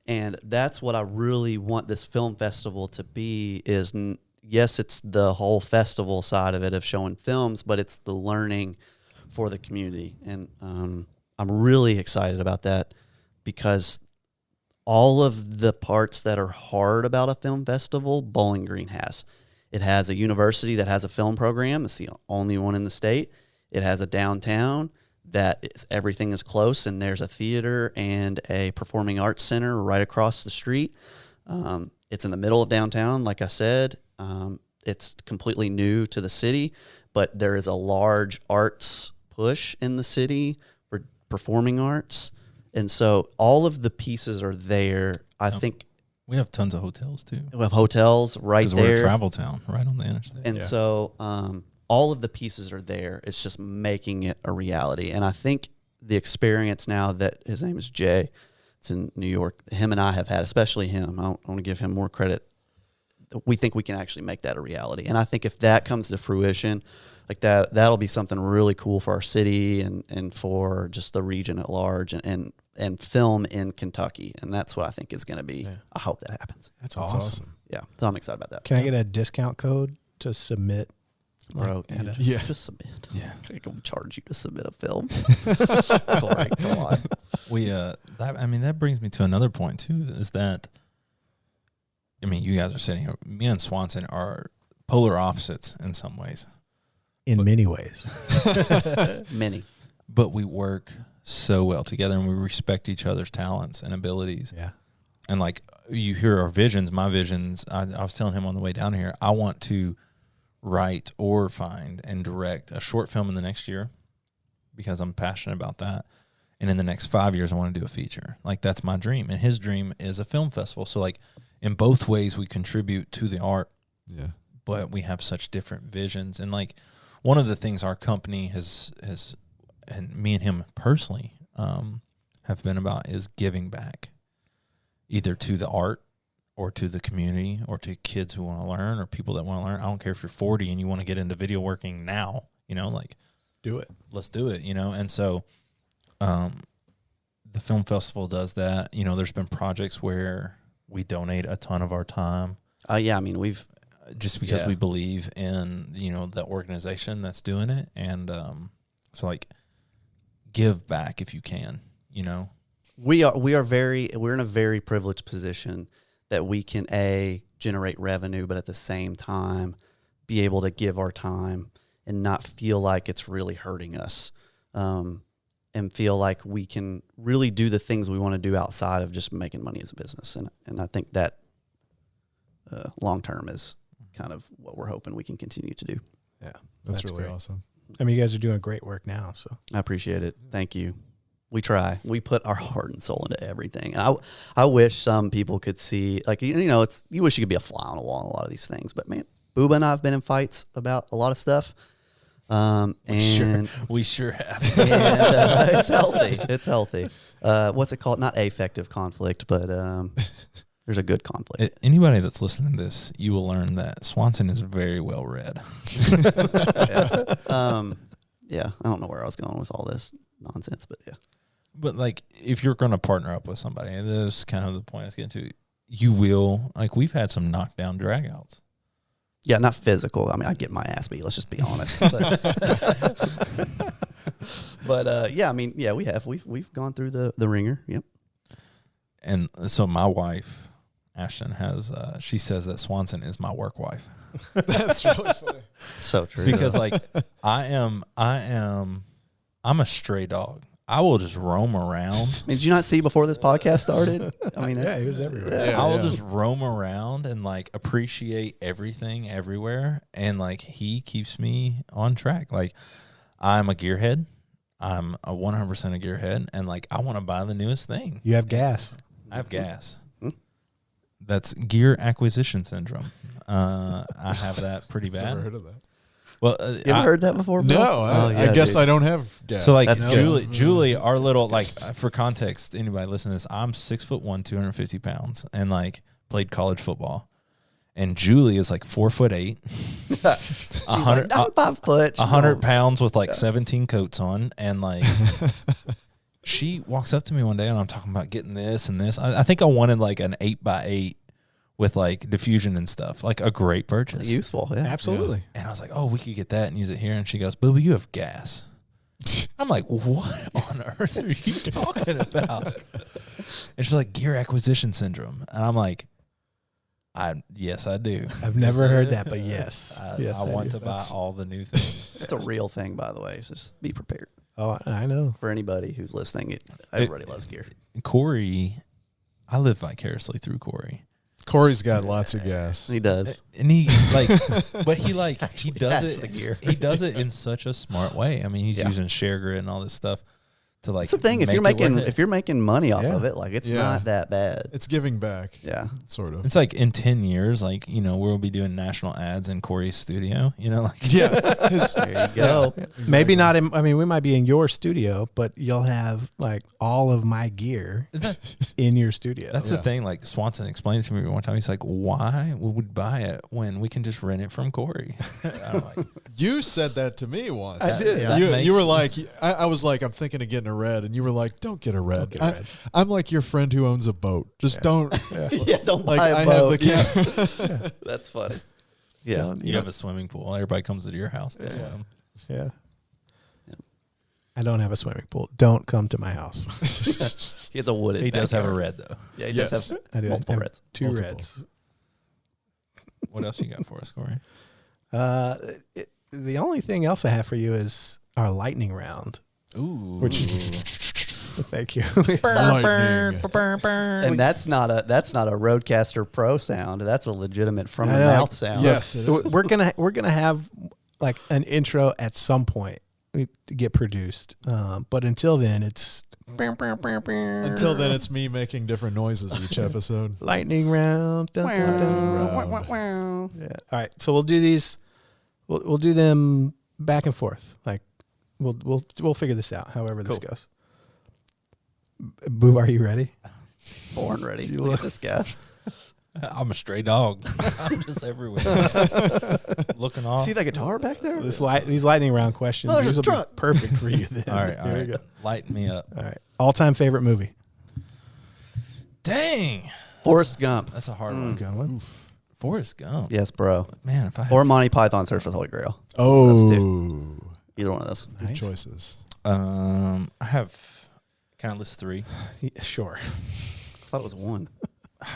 And that's what I really want this film festival to be is, yes, it's the whole festival side of it of showing films, but it's the learning for the community. And I'm really excited about that because all of the parts that are hard about a film festival, Bowling Green has. It has a university that has a film program. It's the only one in the state. It has a downtown that everything is close, and there's a theater and a performing arts center right across the street. It's in the middle of downtown, like I said. It's completely new to the city, but there is a large arts push in the city for performing arts. And so all of the pieces are there. I think
we have tons of hotels too.
we have hotels right there.
Because we're a travel town, right on the interstate.
And so all of the pieces are there. It's just making it a reality. And I think the experience now that his name is Jay, it's in New York, him and I have had, especially him, I want to give him more credit. We think we can actually make that a reality. And I think if that comes to fruition, like that'll be something really cool for our city and for just the region at large and film in Kentucky. And that's what I think is going to be. Yeah. I hope that happens.
That's awesome.
Yeah. So I'm excited about that.
Can I get a discount code to submit?
Bro, just submit.
Yeah.
I can charge you to submit a film. Corey, come on.
That brings me to another point too, is that, I mean, you guys are sitting here, me and Swanson are polar opposites in some ways.
In many ways.
Many.
But we work so well together and we respect each other's talents and abilities.
Yeah.
And like you hear our visions, my visions, I was telling him on the way down here, I want to write or find and direct a short film in the next year because I'm passionate about that. And in the next 5 years, I want to do a feature. Like that's my dream. And his dream is a film festival. So like in both ways, we contribute to the art.
Yeah.
But we have such different visions. And like one of the things our company has and me and him personally have been about is giving back either to the art or to the community or to kids who want to learn or people that want to learn. I don't care if you're 40 and you want to get into video working now, like
do it.
Let's do it, And so the film festival does that. There's been projects where we donate a ton of our time.
We've
just because we believe in, the organization that's doing it. And so like give back if you can,
We're in a very privileged position that we can generate revenue, but at the same time be able to give our time and not feel like it's really hurting us, and feel like we can really do the things we want to do outside of just making money as a business. And I think that long term is kind of what we're hoping we can continue to do.
Yeah, that's really
great.
awesome.
I mean, you guys are doing great work now, so
I appreciate it. Thank you. We try. We put our heart and soul into everything. And I wish some people could see, like, you wish you could be a fly on the wall on a lot of these things. But man, Booba and I have been in fights about a lot of stuff.
We sure have.
And, it's healthy. It's healthy. What's it called? Not affective conflict, but there's a good conflict.
Anybody that's listening to this, you will learn that Swanson is very well read.
Yeah. I don't know where I was going with all this nonsense, but yeah.
But like, if you're going to partner up with somebody, and that's kind of the point I was getting to, you will, like, we've had some knockdown dragouts.
Yeah, not physical. I mean, I get my ass beat. Let's just be honest. But yeah, I mean, yeah, we have. We've gone through the ringer. Yep.
And so my wife, Ashton, has she says that Swanson is my work wife.
That's really funny.
So true.
Because like I'm a stray dog. I will just roam around.
I mean, did you not see before this podcast started? I mean,
yeah, he was everywhere.
I will just roam around and like appreciate everything everywhere. And like he keeps me on track. Like I'm a gearhead. I'm a 100% a gearhead. And like I want to buy the newest thing.
You have gas.
I have gas. That's gear acquisition syndrome. I have that pretty bad.
Never heard of that.
Well,
you ever heard that before, Bill?
No, I guess dude. I don't have gas.
So like Julie, our little, like, for context, anybody listening to this, I'm 6'1", 250 pounds, and like played college football. And Julie is like 4'8".
She's 100, like, I'm 5 foot.
100 pounds with like 17 coats on, and like she walks up to me one day, and I'm talking about getting this and this. I think I wanted like an 8x8 with like diffusion and stuff, like a great purchase.
Useful, yeah.
Absolutely.
Yeah. And I was like, oh, we could get that and use it here. And she goes, Booba, you have gas. I'm like, what on earth are you talking about? And she's like, gear acquisition syndrome. And I'm like, yes, I do.
I've never heard that, but yes.
I want to buy all the new things.
It's a real thing, by the way. So just be prepared.
Oh, I know.
For anybody who's listening, everybody loves gear.
Corey, I live vicariously through Corey.
Corey's got lots of gas.
He does.
And he but he does
has the gear.
He does it in such a smart way. I mean, he's using share grid and all this stuff to
That's the thing. If you're making money off of it, like it's not that bad.
It's giving back.
Yeah,
sort of.
It's like in 10 years, like, we'll be doing national ads in Corey's studio,
Yeah.
There you go.
Exactly. Maybe not we might be in your studio, but you'll have like all of my gear in your studio.
That's the thing. Like Swanson explained to me one time, he's like, why would we buy it when we can just rent it from Corey? I'm like,
you said that to me once.
I did.
You were like, I was like, I'm thinking of getting a red, and you were like, don't get a red. I'm like your friend who owns a boat. Just don't.
Don't
Like
buy a
I
boat.
have the
That's funny. Yeah,
you have a swimming pool. Everybody comes to your house to swim.
Yeah. I don't have a swimming pool. Don't come to my house.
he has a wooded.
He does have a
backyard.
red though.
Yeah, he
Yes.
does have
I do.
multiple
I have
reds.
2
Multiple.
reds.
What else you got for us, Corey?
The only thing else I have for you is our lightning round.
Ooh.
Which thank you.
Lightning.
And that's not a Roadcaster Pro sound. That's a legitimate from the
I know,
mouth
like-
sound.
Yes, it is.
we're gonna have like an intro at some point to get produced. But until then, it's
Until then, it's me making different noises each episode.
lightning round. Dun, dun, dun. Yeah. All right. So we'll do these. We'll do them back and forth. Like we'll figure this out. However this goes. Boo, are you ready?
Born ready. Look at this guy.
I'm a stray dog. I'm just everywhere. Looking off.
See that guitar back there?
These lightning round questions.
Oh, there's
These
a
will be
truck.
perfect for you. Then.
All right.
Here we go.
Light me up.
All right. All-time favorite movie.
Dang.
Forrest Gump.
That's a hard one.
Good one.
Forrest Gump.
Yes, bro.
Man, if I had
Or Monty Python Search for the Holy Grail.
Oh,
Either one of those.
good
Nice.
choices.
I have kind of list 3.
Yeah, sure.
I thought it was one.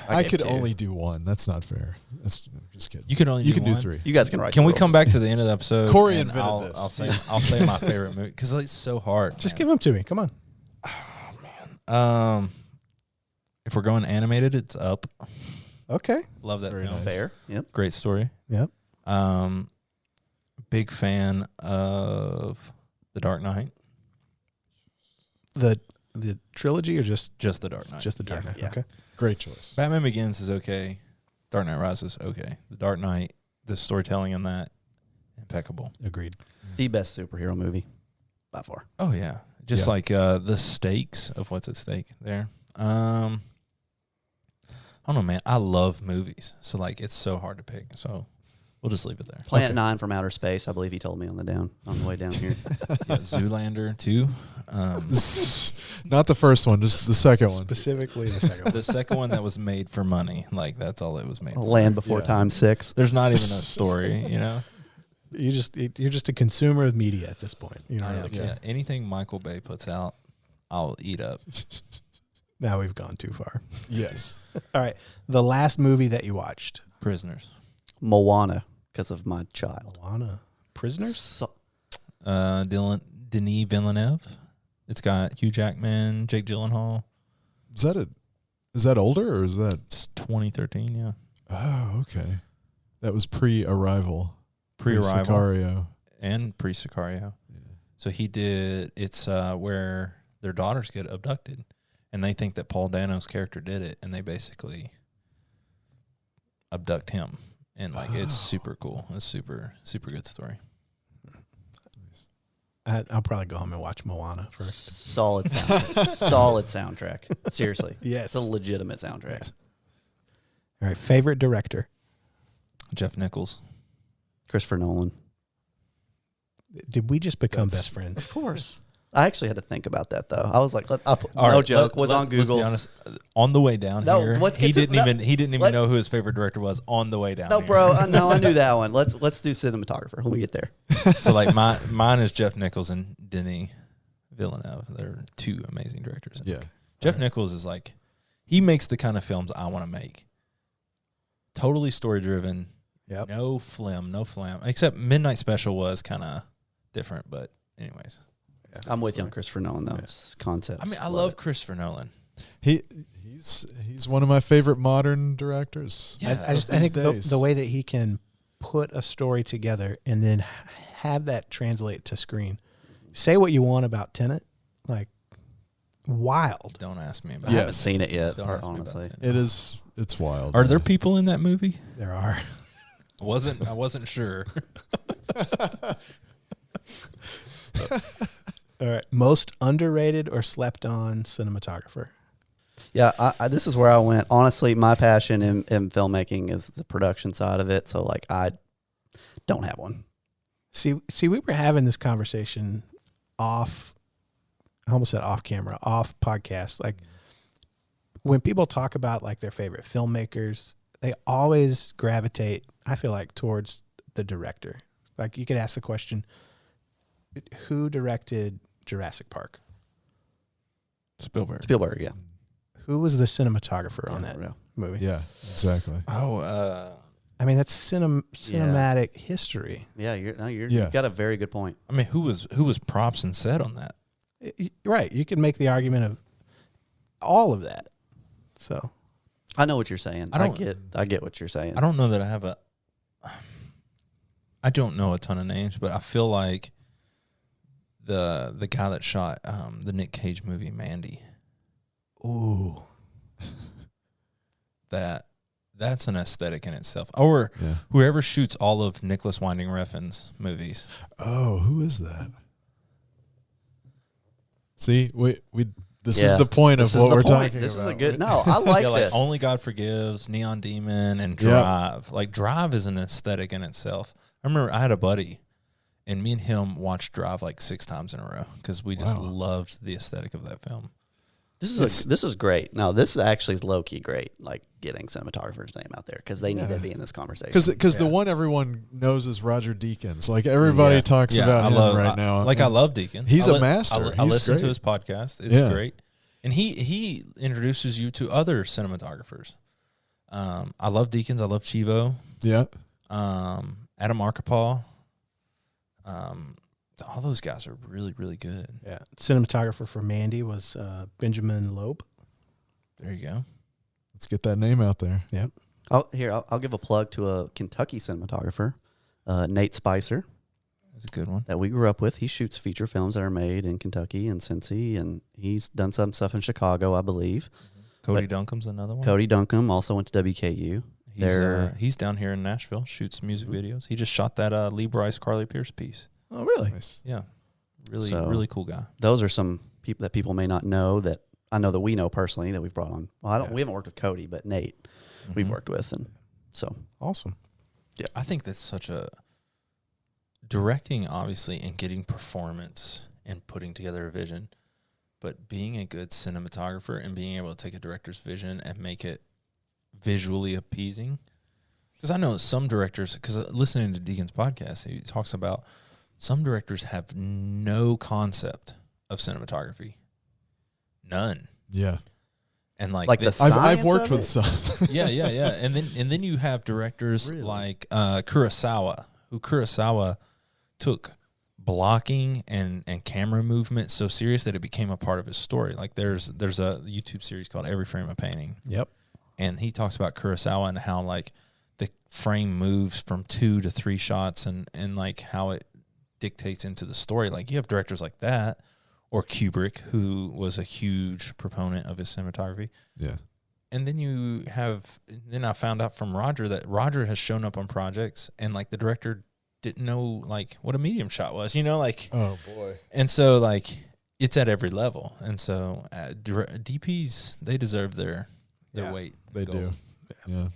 I
gave
could
2.
only do one. That's not fair. That's I'm just kidding.
You can only
You
do
can do
one?
3.
You guys can write.
Can
the
we
rules.
come back to the end of the episode?
Corey
and
invented
I'll
this.
I'll say my favorite movie because it's so hard.
Just give them to me. Come on.
If we're going animated, it's Up.
Okay.
Love that
Very
film.
nice.
Fair. Yep.
Great story.
Yep.
Big fan of The Dark Knight.
The trilogy or just
Just The Dark Knight.
the Dark Knight?
Yeah.
Okay.
Great choice.
Batman Begins is okay. Dark Knight Rises okay. The Dark Knight, the storytelling in that, impeccable.
Agreed.
The best superhero movie by far.
Oh yeah, just
Yeah.
like the stakes of what's at stake there. I don't know, man. I love movies, so like it's so hard to pick. So we'll just leave it there.
Planet 9 from Outer Space. I believe he told me on the way down here.
Yeah, Zoolander too.
Not the first one, just the second one.
Specifically the second one.
The second one that was made for money. Like that's all it was made for.
Land Before
Yeah.
Time 6.
There's not even a story, you know.
You're just a consumer of media at this point. You don't really care.
Yeah, anything Michael Bay puts out, I'll eat up.
Now we've gone too far.
Yes.
All right. The last movie that you watched.
Prisoners.
Moana, because of my child.
Moana. Prisoners?
So,
Denis Villeneuve. It's got Hugh Jackman, Jake Gyllenhaal.
Is that older or is that?
It's 2013, yeah.
Oh, okay. That was pre-arrival.
Pre-arrival
Sicario.
and pre-Sicario.
Yeah.
So he did. It's where their daughters get abducted, and they think that Paul Dano's character did it, and they basically abduct him, and like it's super cool. It's super good story.
I'll probably go home and watch Moana first.
solid soundtrack. Solid soundtrack. Seriously.
Yes.
It's a legitimate soundtrack.
All right. Favorite director?
Jeff Nichols.
Christopher Nolan.
Did we just become best friends?
Of course. I actually had to think about that though. I was like,
All
no
right,
joke. Was on
let's
Google.
be honest. On the way down
No,
here,
let's get
he
to-
didn't
no,
even
let-
know who his favorite director was on the way down.
No,
here.
bro. No, I knew that one. Let's do cinematographer when we get there.
So like mine is Jeff Nichols and Denis Villeneuve. They're two amazing directors.
Yeah.
Jeff Nichols is like, he makes the kind of films I want to make. Totally story driven.
Yep.
No flim. Except Midnight Special was kind of different, but anyways.
I'm with you on Christopher Nolan though. Concept.
I mean, I love Christopher Nolan.
He's one of my favorite modern directors.
Yeah,
I think
days.
the way that he can put a story together and then have that translate to screen. Say what you want about Tenet, like wild.
Don't ask me about
I
Yes.
haven't seen it yet,
Don't ask me about
honestly.
Tenet.
It's wild.
Are there people in that movie?
There are.
I wasn't sure.
All right. Most underrated or slept on cinematographer.
Yeah, this is where I went. Honestly, my passion in filmmaking is the production side of it. So, like, I don't have one.
See, we were having this conversation off. I almost said off camera, off podcast. Like when people talk about like their favorite filmmakers, they always gravitate, I feel like, towards the director. Like you could ask the question, who directed Jurassic Park?
Spielberg.
Spielberg, yeah.
Who was the cinematographer on that
Yeah.
movie?
Yeah, exactly.
Oh,
I mean, that's cinematic history.
Yeah,
Yeah.
you've got a very good point.
I mean, who was props and set on that?
Right. You could make the argument of all of that. So
I know what you're saying. I get what you're saying.
I don't know that I have I don't know a ton of names, but I feel like the guy that shot the Nick Cage movie Mandy.
ooh.
That's an aesthetic in itself. Or
Yeah.
whoever shoots all of Nicholas Winding Refn's movies.
Oh, who is that? See, this
Yeah.
is the point
This
of
is
what
the
we're
point.
talking
This
about.
is a good. No, I like
Yeah,
this.
like Only God Forgives, Neon Demon, and
Yeah.
Drive. Like Drive is an aesthetic in itself. I remember I had a buddy, and me and him watched Drive like 6 times in a row because we just
Wow.
loved the aesthetic of that film.
This is great. No, this actually is low key great. Like getting cinematographer's name out there because they need
Yeah.
to be in this conversation.
Because the one everyone knows is Roger Deakins. Like everybody
Yeah.
talks about him right now.
I love Deacon.
He's a master.
I
He's
listen to
great.
his podcast. It's
Yeah.
great, and he introduces you to other cinematographers. I love Deakins. I love Chivo.
Yeah.
Adam Arkapaw. All those guys are really, really good.
Yeah. Cinematographer for Mandy was Benjamin Loeb.
There you go.
Let's get that name out there.
Yep.
I'll give a plug to a Kentucky cinematographer, Nate Spicer,
That's a good one.
that we grew up with. He shoots feature films that are made in Kentucky and Cincy, and he's done some stuff in Chicago, I believe.
Cody Duncan's another one.
Cody Duncombe also went to WKU.
He's down here in Nashville, shoots music videos. He just shot that Lee Bryce, Carly Pierce piece.
Oh, really?
Nice.
Yeah. Really,
So-
really cool guy.
Those are some people that people may not know that I know that we know personally that we've brought on. Well,
Yeah.
we haven't worked with Cody, but Nate we've
Mhm.
worked with, and so
Awesome.
I think that's such a directing, obviously, and getting performance and putting together a vision, but being a good cinematographer and being able to take a director's vision and make it visually appeasing. Because I know some directors, because listening to Deacon's podcast, he talks about some directors have no concept of cinematography. None.
Yeah.
And like
Like the
this-
I've
Science
worked
of
with
it?
some.
yeah. And then you have directors
Really?
like Kurosawa, who Kurosawa took blocking and camera movement so serious that it became a part of his story. Like there's a YouTube series called Every Frame a Painting,
Yep.
and he talks about Kurosawa and how like the frame moves from 2 to 3 shots and like how it dictates into the story. Like you have directors like that, or Kubrick, who was a huge proponent of his cinematography.
Yeah.
And then I found out from Roger that Roger has shown up on projects and like the director didn't know like what a medium shot was, like,
Oh boy.
and so like it's at every level. And so DPs, they deserve their
Yeah,
weight.
They
gold.
do. Yeah.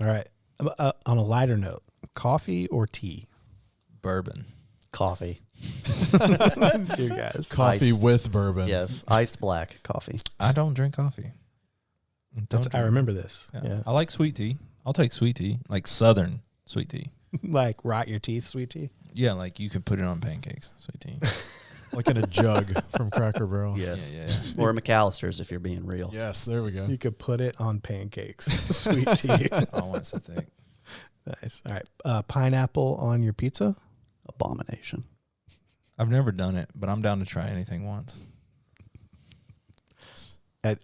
All right. On a lighter note, coffee or tea?
Bourbon.
coffee.
You guys.
Coffee
Iced.
with bourbon.
Yes, iced black coffee.
I don't drink coffee.
I remember this.
Yeah.
Yeah.
I like sweet tea. I'll take sweet tea, like Southern sweet tea.
Like rot your teeth, sweet tea.
Yeah, like you could put it on pancakes, sweet tea.
Like in a jug from Cracker Barrel.
Yes,
Yeah.
or McAllister's if you're being real.
Yes, there we go.
You could put it on pancakes. Sweet tea.
I want so thick.
Nice. All right. Pineapple on your pizza?
Abomination.
I've never done it, but I'm down to try anything once.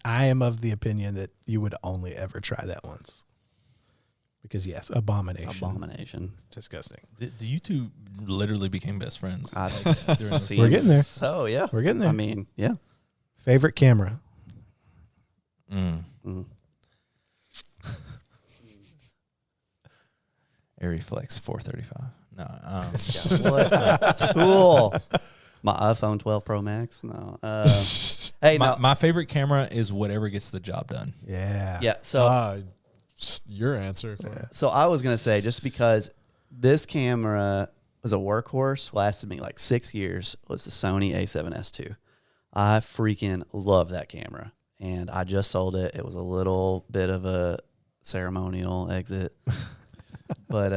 I am of the opinion that you would only ever try that once. Because yes, abomination. Disgusting.
Do you two literally became best friends?
We're getting there.
So yeah,
We're getting there.
I mean, yeah.
Favorite camera?
Ariflex 435. No.
What a tool. My iPhone 12 Pro Max. No. Hey,
my favorite camera is whatever gets the job done.
Yeah.
Yeah. So
your answer.
So I was gonna say, just because this camera was a workhorse, lasted me like 6 years, was the Sony A7S II. I freaking love that camera, and I just sold it. It was a little bit of a ceremonial exit, but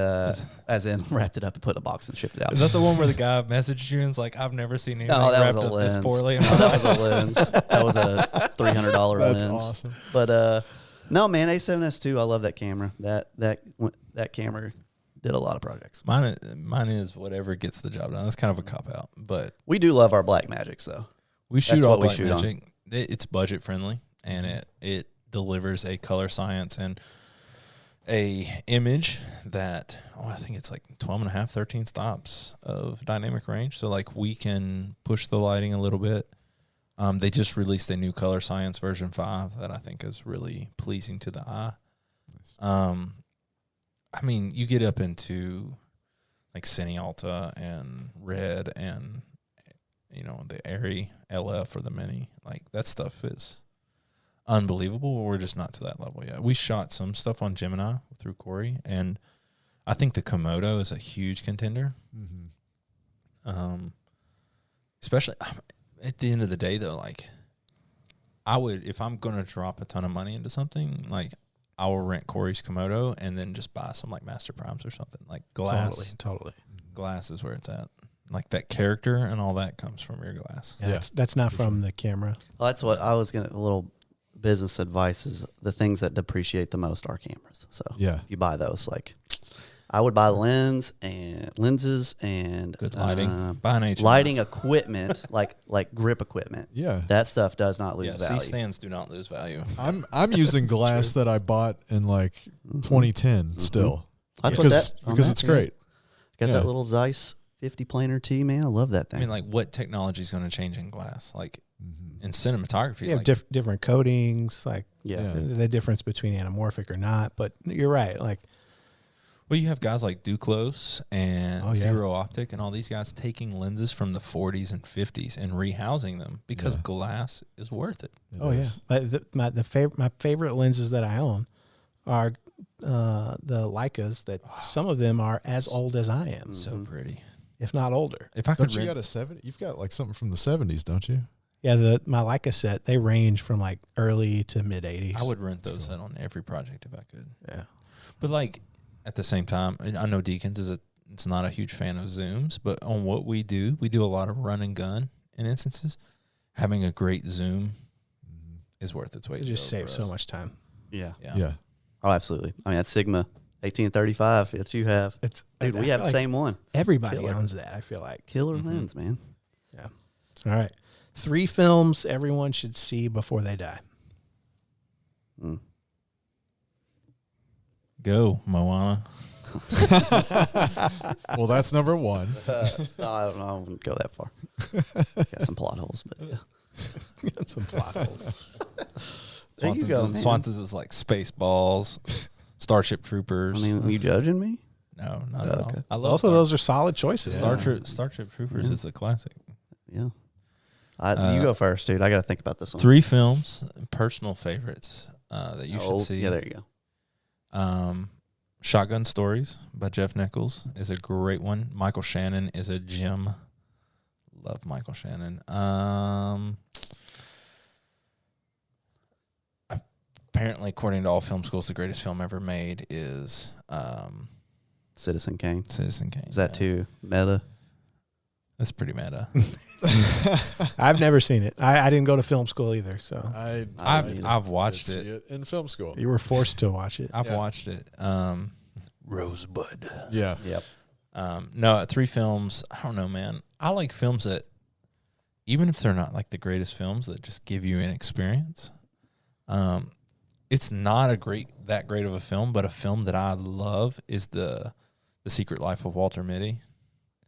as in wrapped it up and put in a box and shipped it out.
Is that the one where the guy messaged you and was like, "I've never seen anything
No, that
wrapped
was a
up
lens.
this poorly"?
No, that was a lens. That was a $300
That's
lens.
awesome.
But no, man, A7S II. I love that camera. That camera did a lot of projects.
Mine is whatever gets the job done. That's kind of a cop out, but
We do love our Black Magics, though.
we shoot
That's
all
what we
Black
shoot on.
Magic. It's budget friendly, and it delivers a color science and a image that I think it's like 12 and a half, 13 stops of dynamic range. So like we can push the lighting a little bit. They just released a new color science version 5 that I think is really pleasing to the eye. I mean, you get up into like Cine Alta and Red and the Airy LF or the Mini. Like that stuff is unbelievable, but we're just not to that level yet. We shot some stuff on Gemini through Corey, and I think the Komodo is a huge contender. Especially at the end of the day, though, like I would, if I'm going to drop a ton of money into something, like I will rent Corey's Komodo and then just buy some like Master Primes or something. Like glass.
Totally.
Glass is where it's at. Like that character and all that comes from your glass.
Yeah. That's not from the camera.
Well, that's what I was going to, a little business advice is the things that depreciate the most are cameras. So
Yeah.
if you buy those, like I would buy lenses and
Good lighting. Buy an HMI.
lighting equipment, like grip equipment.
Yeah.
That stuff does not lose value.
C-stands do not lose value.
I'm using glass that I bought in like 2010 still.
That's
because
what that,
it's great.
Got
Yeah.
that little Zeiss 50 planar T, man. I love that
I
thing.
mean, like, what technology is going to change in glass? Like, in cinematography,
You have
like,
different coatings, like
yeah.
the difference between anamorphic or not. But you're right. Like,
well, you have guys like Duclos and
Oh, yeah.
Zero Optic and all these guys taking lenses from the 40s and 50s and rehousing them because
Yeah.
glass is worth it.
It
oh
is.
yeah, my favorite lenses that I own are the Leicas. That some of them are as old as I am,
So pretty.
if not older.
If I could
Don't you got a 70? You've got like something from the 70s, don't you?
Yeah, my Leica set, they range from like early to mid 80s.
I would rent those out on every project if I could.
Yeah.
But like at the same time, I know Deacons it's not a huge fan of zooms, but on what we do a lot of run and gun in instances. Having a great zoom is worth its weight.
It
in
just
gold
saves
for
so
us.
much time.
Yeah.
Yeah.
Oh, absolutely. I mean, that's Sigma 1835 that you have.
It's
Dude,
I
we
feel
have the
like
same one.
Everybody
Killer.
owns that, I feel like.
Killer lens, man.
Yeah. All right. 3 films everyone should see before they die.
Go, Moana.
Well, that's number one.
No, I don't know. I wouldn't go that far. Got some plot holes, but yeah.
Got some plot holes.
There you go, man.
Swanson's is like Spaceballs, Starship
I
Troopers.
mean, are you judging me?
No, not at all.
Okay.
I love
Both of those are solid choices.
Starship Troopers is a classic.
Yeah. You go first, dude. I got to think about this one.
3 films, personal favorites that you should see.
Yeah, there you go.
Shotgun Stories by Jeff Nichols is a great one. Michael Shannon is a gem. Love Michael Shannon. Apparently, according to all film schools, the greatest film ever made is
Citizen Kane.
Citizen Kane.
Is that too meta?
That's pretty meta.
I've never seen it. I didn't go to film school either, so
I've watched
did see
it.
in film school.
you were forced to watch it.
I've watched it. Rosebud.
Yeah.
Yep.
No, 3 films. I don't know, man. I like films that, even if they're not like the greatest films, that just give you an experience. It's not that great of a film, but a film that I love is the Secret Life of Walter Mitty.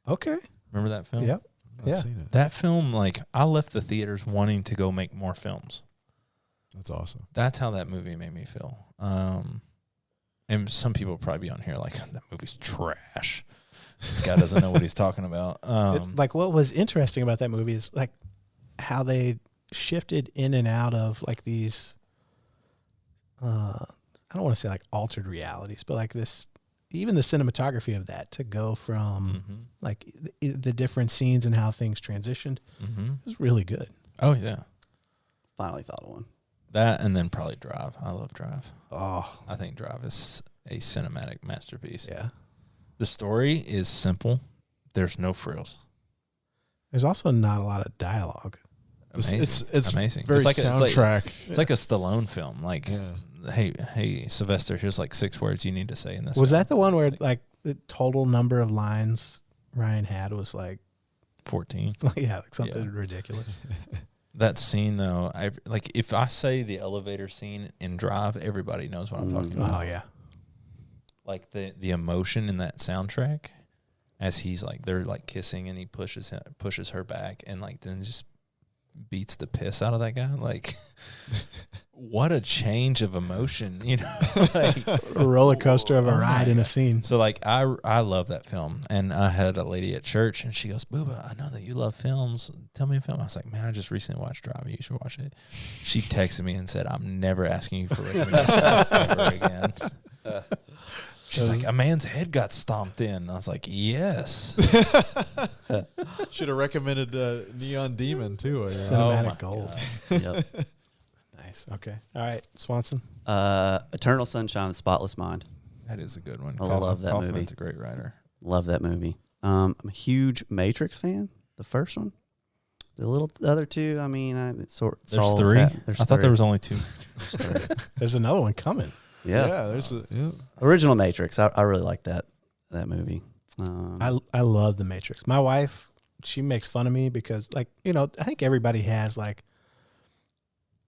Okay.
Remember that film?
Yep.
I've
Yeah.
seen it.
That film, like, I left the theaters wanting to go make more films.
That's awesome.
That's how that movie made me feel. And some people will probably be on here like, that movie's trash. This guy doesn't know what he's talking about.
Like, what was interesting about that movie is like how they shifted in and out of like these, I don't want to say like altered realities, but like this, even the cinematography of that to go from like the different scenes and how things transitioned was really good.
Oh, yeah.
Finally thought of one.
That and then probably Drive. I love Drive.
Oh,
I think Drive is a cinematic masterpiece.
yeah.
The story is simple. There's no frills.
There's also not a lot of dialogue.
Amazing.
It's
amazing.
very
It's like
soundtrack.
It's like a Stallone film. Like,
Yeah.
hey, Sylvester, here's like 6 words you need to say in this.
Was
film.
that the one where
It's
like the total number of lines Ryan had was like
14?
yeah, like something ridiculous.
That scene though, like if I say the elevator scene in Drive, everybody knows what I'm talking about.
Oh yeah.
Like the emotion in that soundtrack, as they're like kissing and he pushes her back and like then just beats the piss out of that guy. Like, what a change of emotion, you know? Like
A roller coaster of a ride in a scene.
So like I love that film, and I had a lady at church, and she goes, "Booba, I know that you love films. Tell me a film." I was like, "Man, I just recently watched Drive. You should watch it." She texted me and said, "I'm never asking you for recommendations ever again." She's like, "A man's head got stomped in." And I was like, "Yes."
Should have recommended Neon Demon too.
Cinematic gold.
Yep.
Nice. Okay. All right, Swanson.
Eternal Sunshine of the Spotless Mind.
That is a good one.
I love that movie.
Kaufman's a great writer.
Love that movie. I'm a huge Matrix fan. The first one. The other two, I mean, it's sort of.
There's 3. I thought there was only 2.
There's another one coming.
Yeah.
There's
Original Matrix. I really like that movie.
I love The Matrix. My wife, she makes fun of me because, like, you know, I think everybody has, like,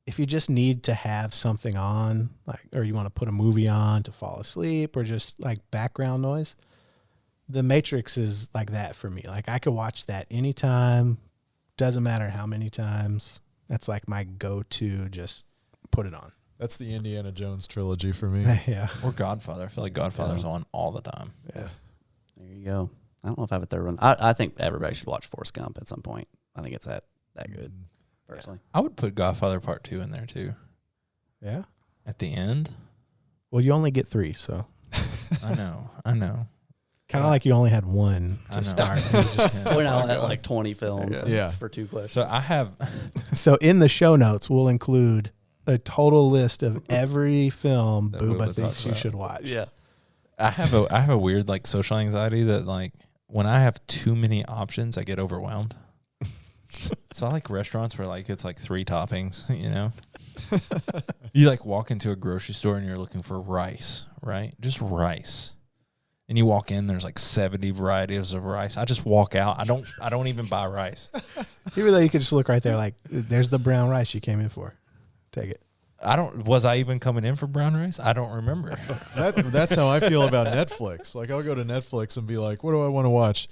if you just need to have something on, like, or you want to put a movie on to fall asleep or just like background noise, The Matrix is like that for me. Like, I could watch that anytime, doesn't matter how many times. That's like my go-to, just put it on.
That's the Indiana Jones trilogy for me.
Yeah.
Or Godfather. I feel like Godfather's on all the time.
Yeah.
There you go. I don't know if I have a third one. I think everybody should watch Forrest Gump at some point. I think it's that good, personally.
I would put Godfather Part 2 in there too.
Yeah.
At the end.
Well, you only get 3, so.
I know.
Kind of like you only had one
I know.
to start.
We're now at like 20 films
Yeah.
for 2 questions.
So I have
So in the show notes, we'll include a total list of every film
That
Booba
Booba
thinks
talks
you
about.
should watch.
Yeah.
I have a weird like social anxiety that like when I have too many options, I get overwhelmed. So I like restaurants where like it's like 3 toppings, you know. You like walk into a grocery store and you're looking for rice, right? Just rice. And you walk in, there's like 70 varieties of rice. I just walk out. I don't even buy rice.
Even though you could just look right there, like, there's the brown rice you came in for. Take it.
Was I even coming in for brown rice? I don't remember.
That's how I feel about Netflix. Like, I'll go to Netflix and be like, what do I want to watch?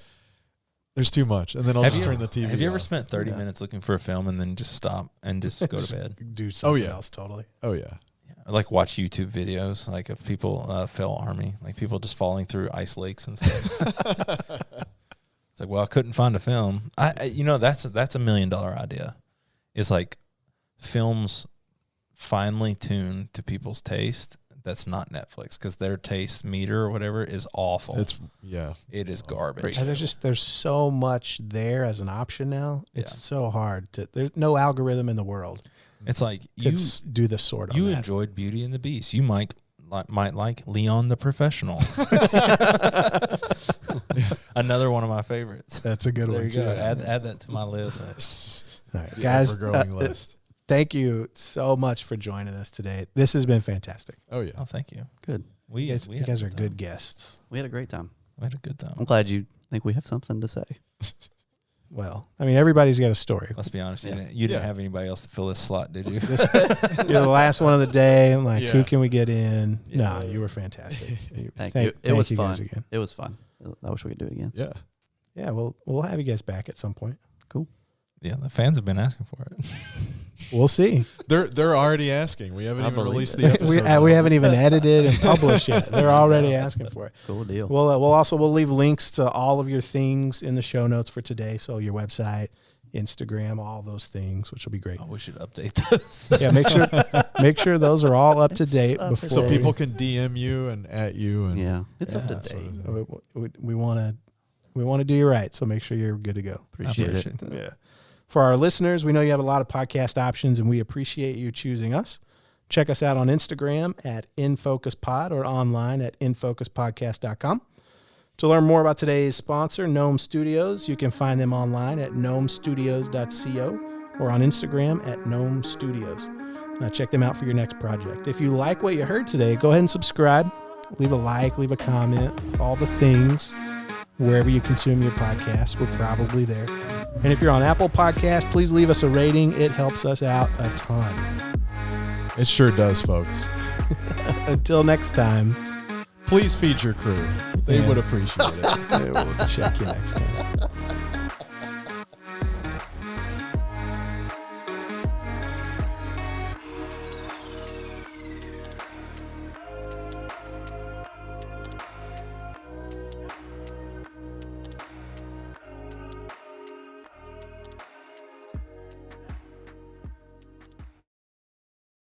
There's too much. And then I'll just turn the TV
Have you ever
off.
spent 30 minutes looking for a film and then just stop and just go to bed?
Do something
yeah.
else totally.
Oh, yeah.
I like watch YouTube videos like of people fell army, like people just falling through ice lakes and stuff. It's like, well, I couldn't find a film. That's a $1 million idea. It's like films finely tuned to people's taste. That's not Netflix because their taste meter or whatever is awful. It is garbage.
And there's so much there as an option now. It's so hard to. There's no algorithm in the world.
It's like
You do the sort on
you
that.
enjoyed Beauty and the Beast. You might like Leon the Professional. Another one of my favorites.
That's a good
There
one
you
too.
go. Add that to my list.
All right,
The
guys.
ever-growing list.
Thank you so much for joining us today. This has been fantastic.
Oh, yeah.
Oh, thank you.
Good.
You
had
guys
a
are
time.
good guests.
We had a great time.
We had a good time.
I'm glad you think we have something to say.
Well, I mean, everybody's got a story.
Let's be honest. You didn't have anybody else to fill this slot, did you?
You're the last one of the day. I'm like,
Yeah.
who can we get in?
Yeah.
No, you were fantastic.
Thank you. It was
you
fun.
guys again.
It was fun. I wish we could do it again.
Yeah.
Yeah, we'll have you guys back at some point.
Yeah, the fans have been asking for it.
We'll see.
They're already asking. We haven't
I
even
believe
released
it.
the episode.
we haven't even edited and published yet. They're already asking for it.
Cool deal.
We'll leave links to all of your things in the show notes for today. So your website, Instagram, all those things, which will be great.
Oh, we should update this.
Yeah, make sure those are all up to date
up to
before
So people can DM you and at you and
Yeah, it's up to
that's
date.
we want to do you right. So make sure you're good to go.
Appreciate it.
that.
Yeah. For our listeners, we know you have a lot of podcast options, and we appreciate you choosing us. Check us out on Instagram at InFocusPod or online at InFocusPodcast.com. To learn more about today's sponsor, Gnome Studios, you can find them online at gnomestudios.co or on Instagram at Gnome Studios. Check them out for your next project. If you like what you heard today, go ahead and subscribe. Leave a like, leave a comment, all the things. Wherever you consume your podcasts, we're probably there. And if you're on Apple Podcasts, please leave us a rating. It helps us out a ton.
it sure does, folks.
Until next time,
Please feed your crew. They would appreciate it.
we'll check you next time.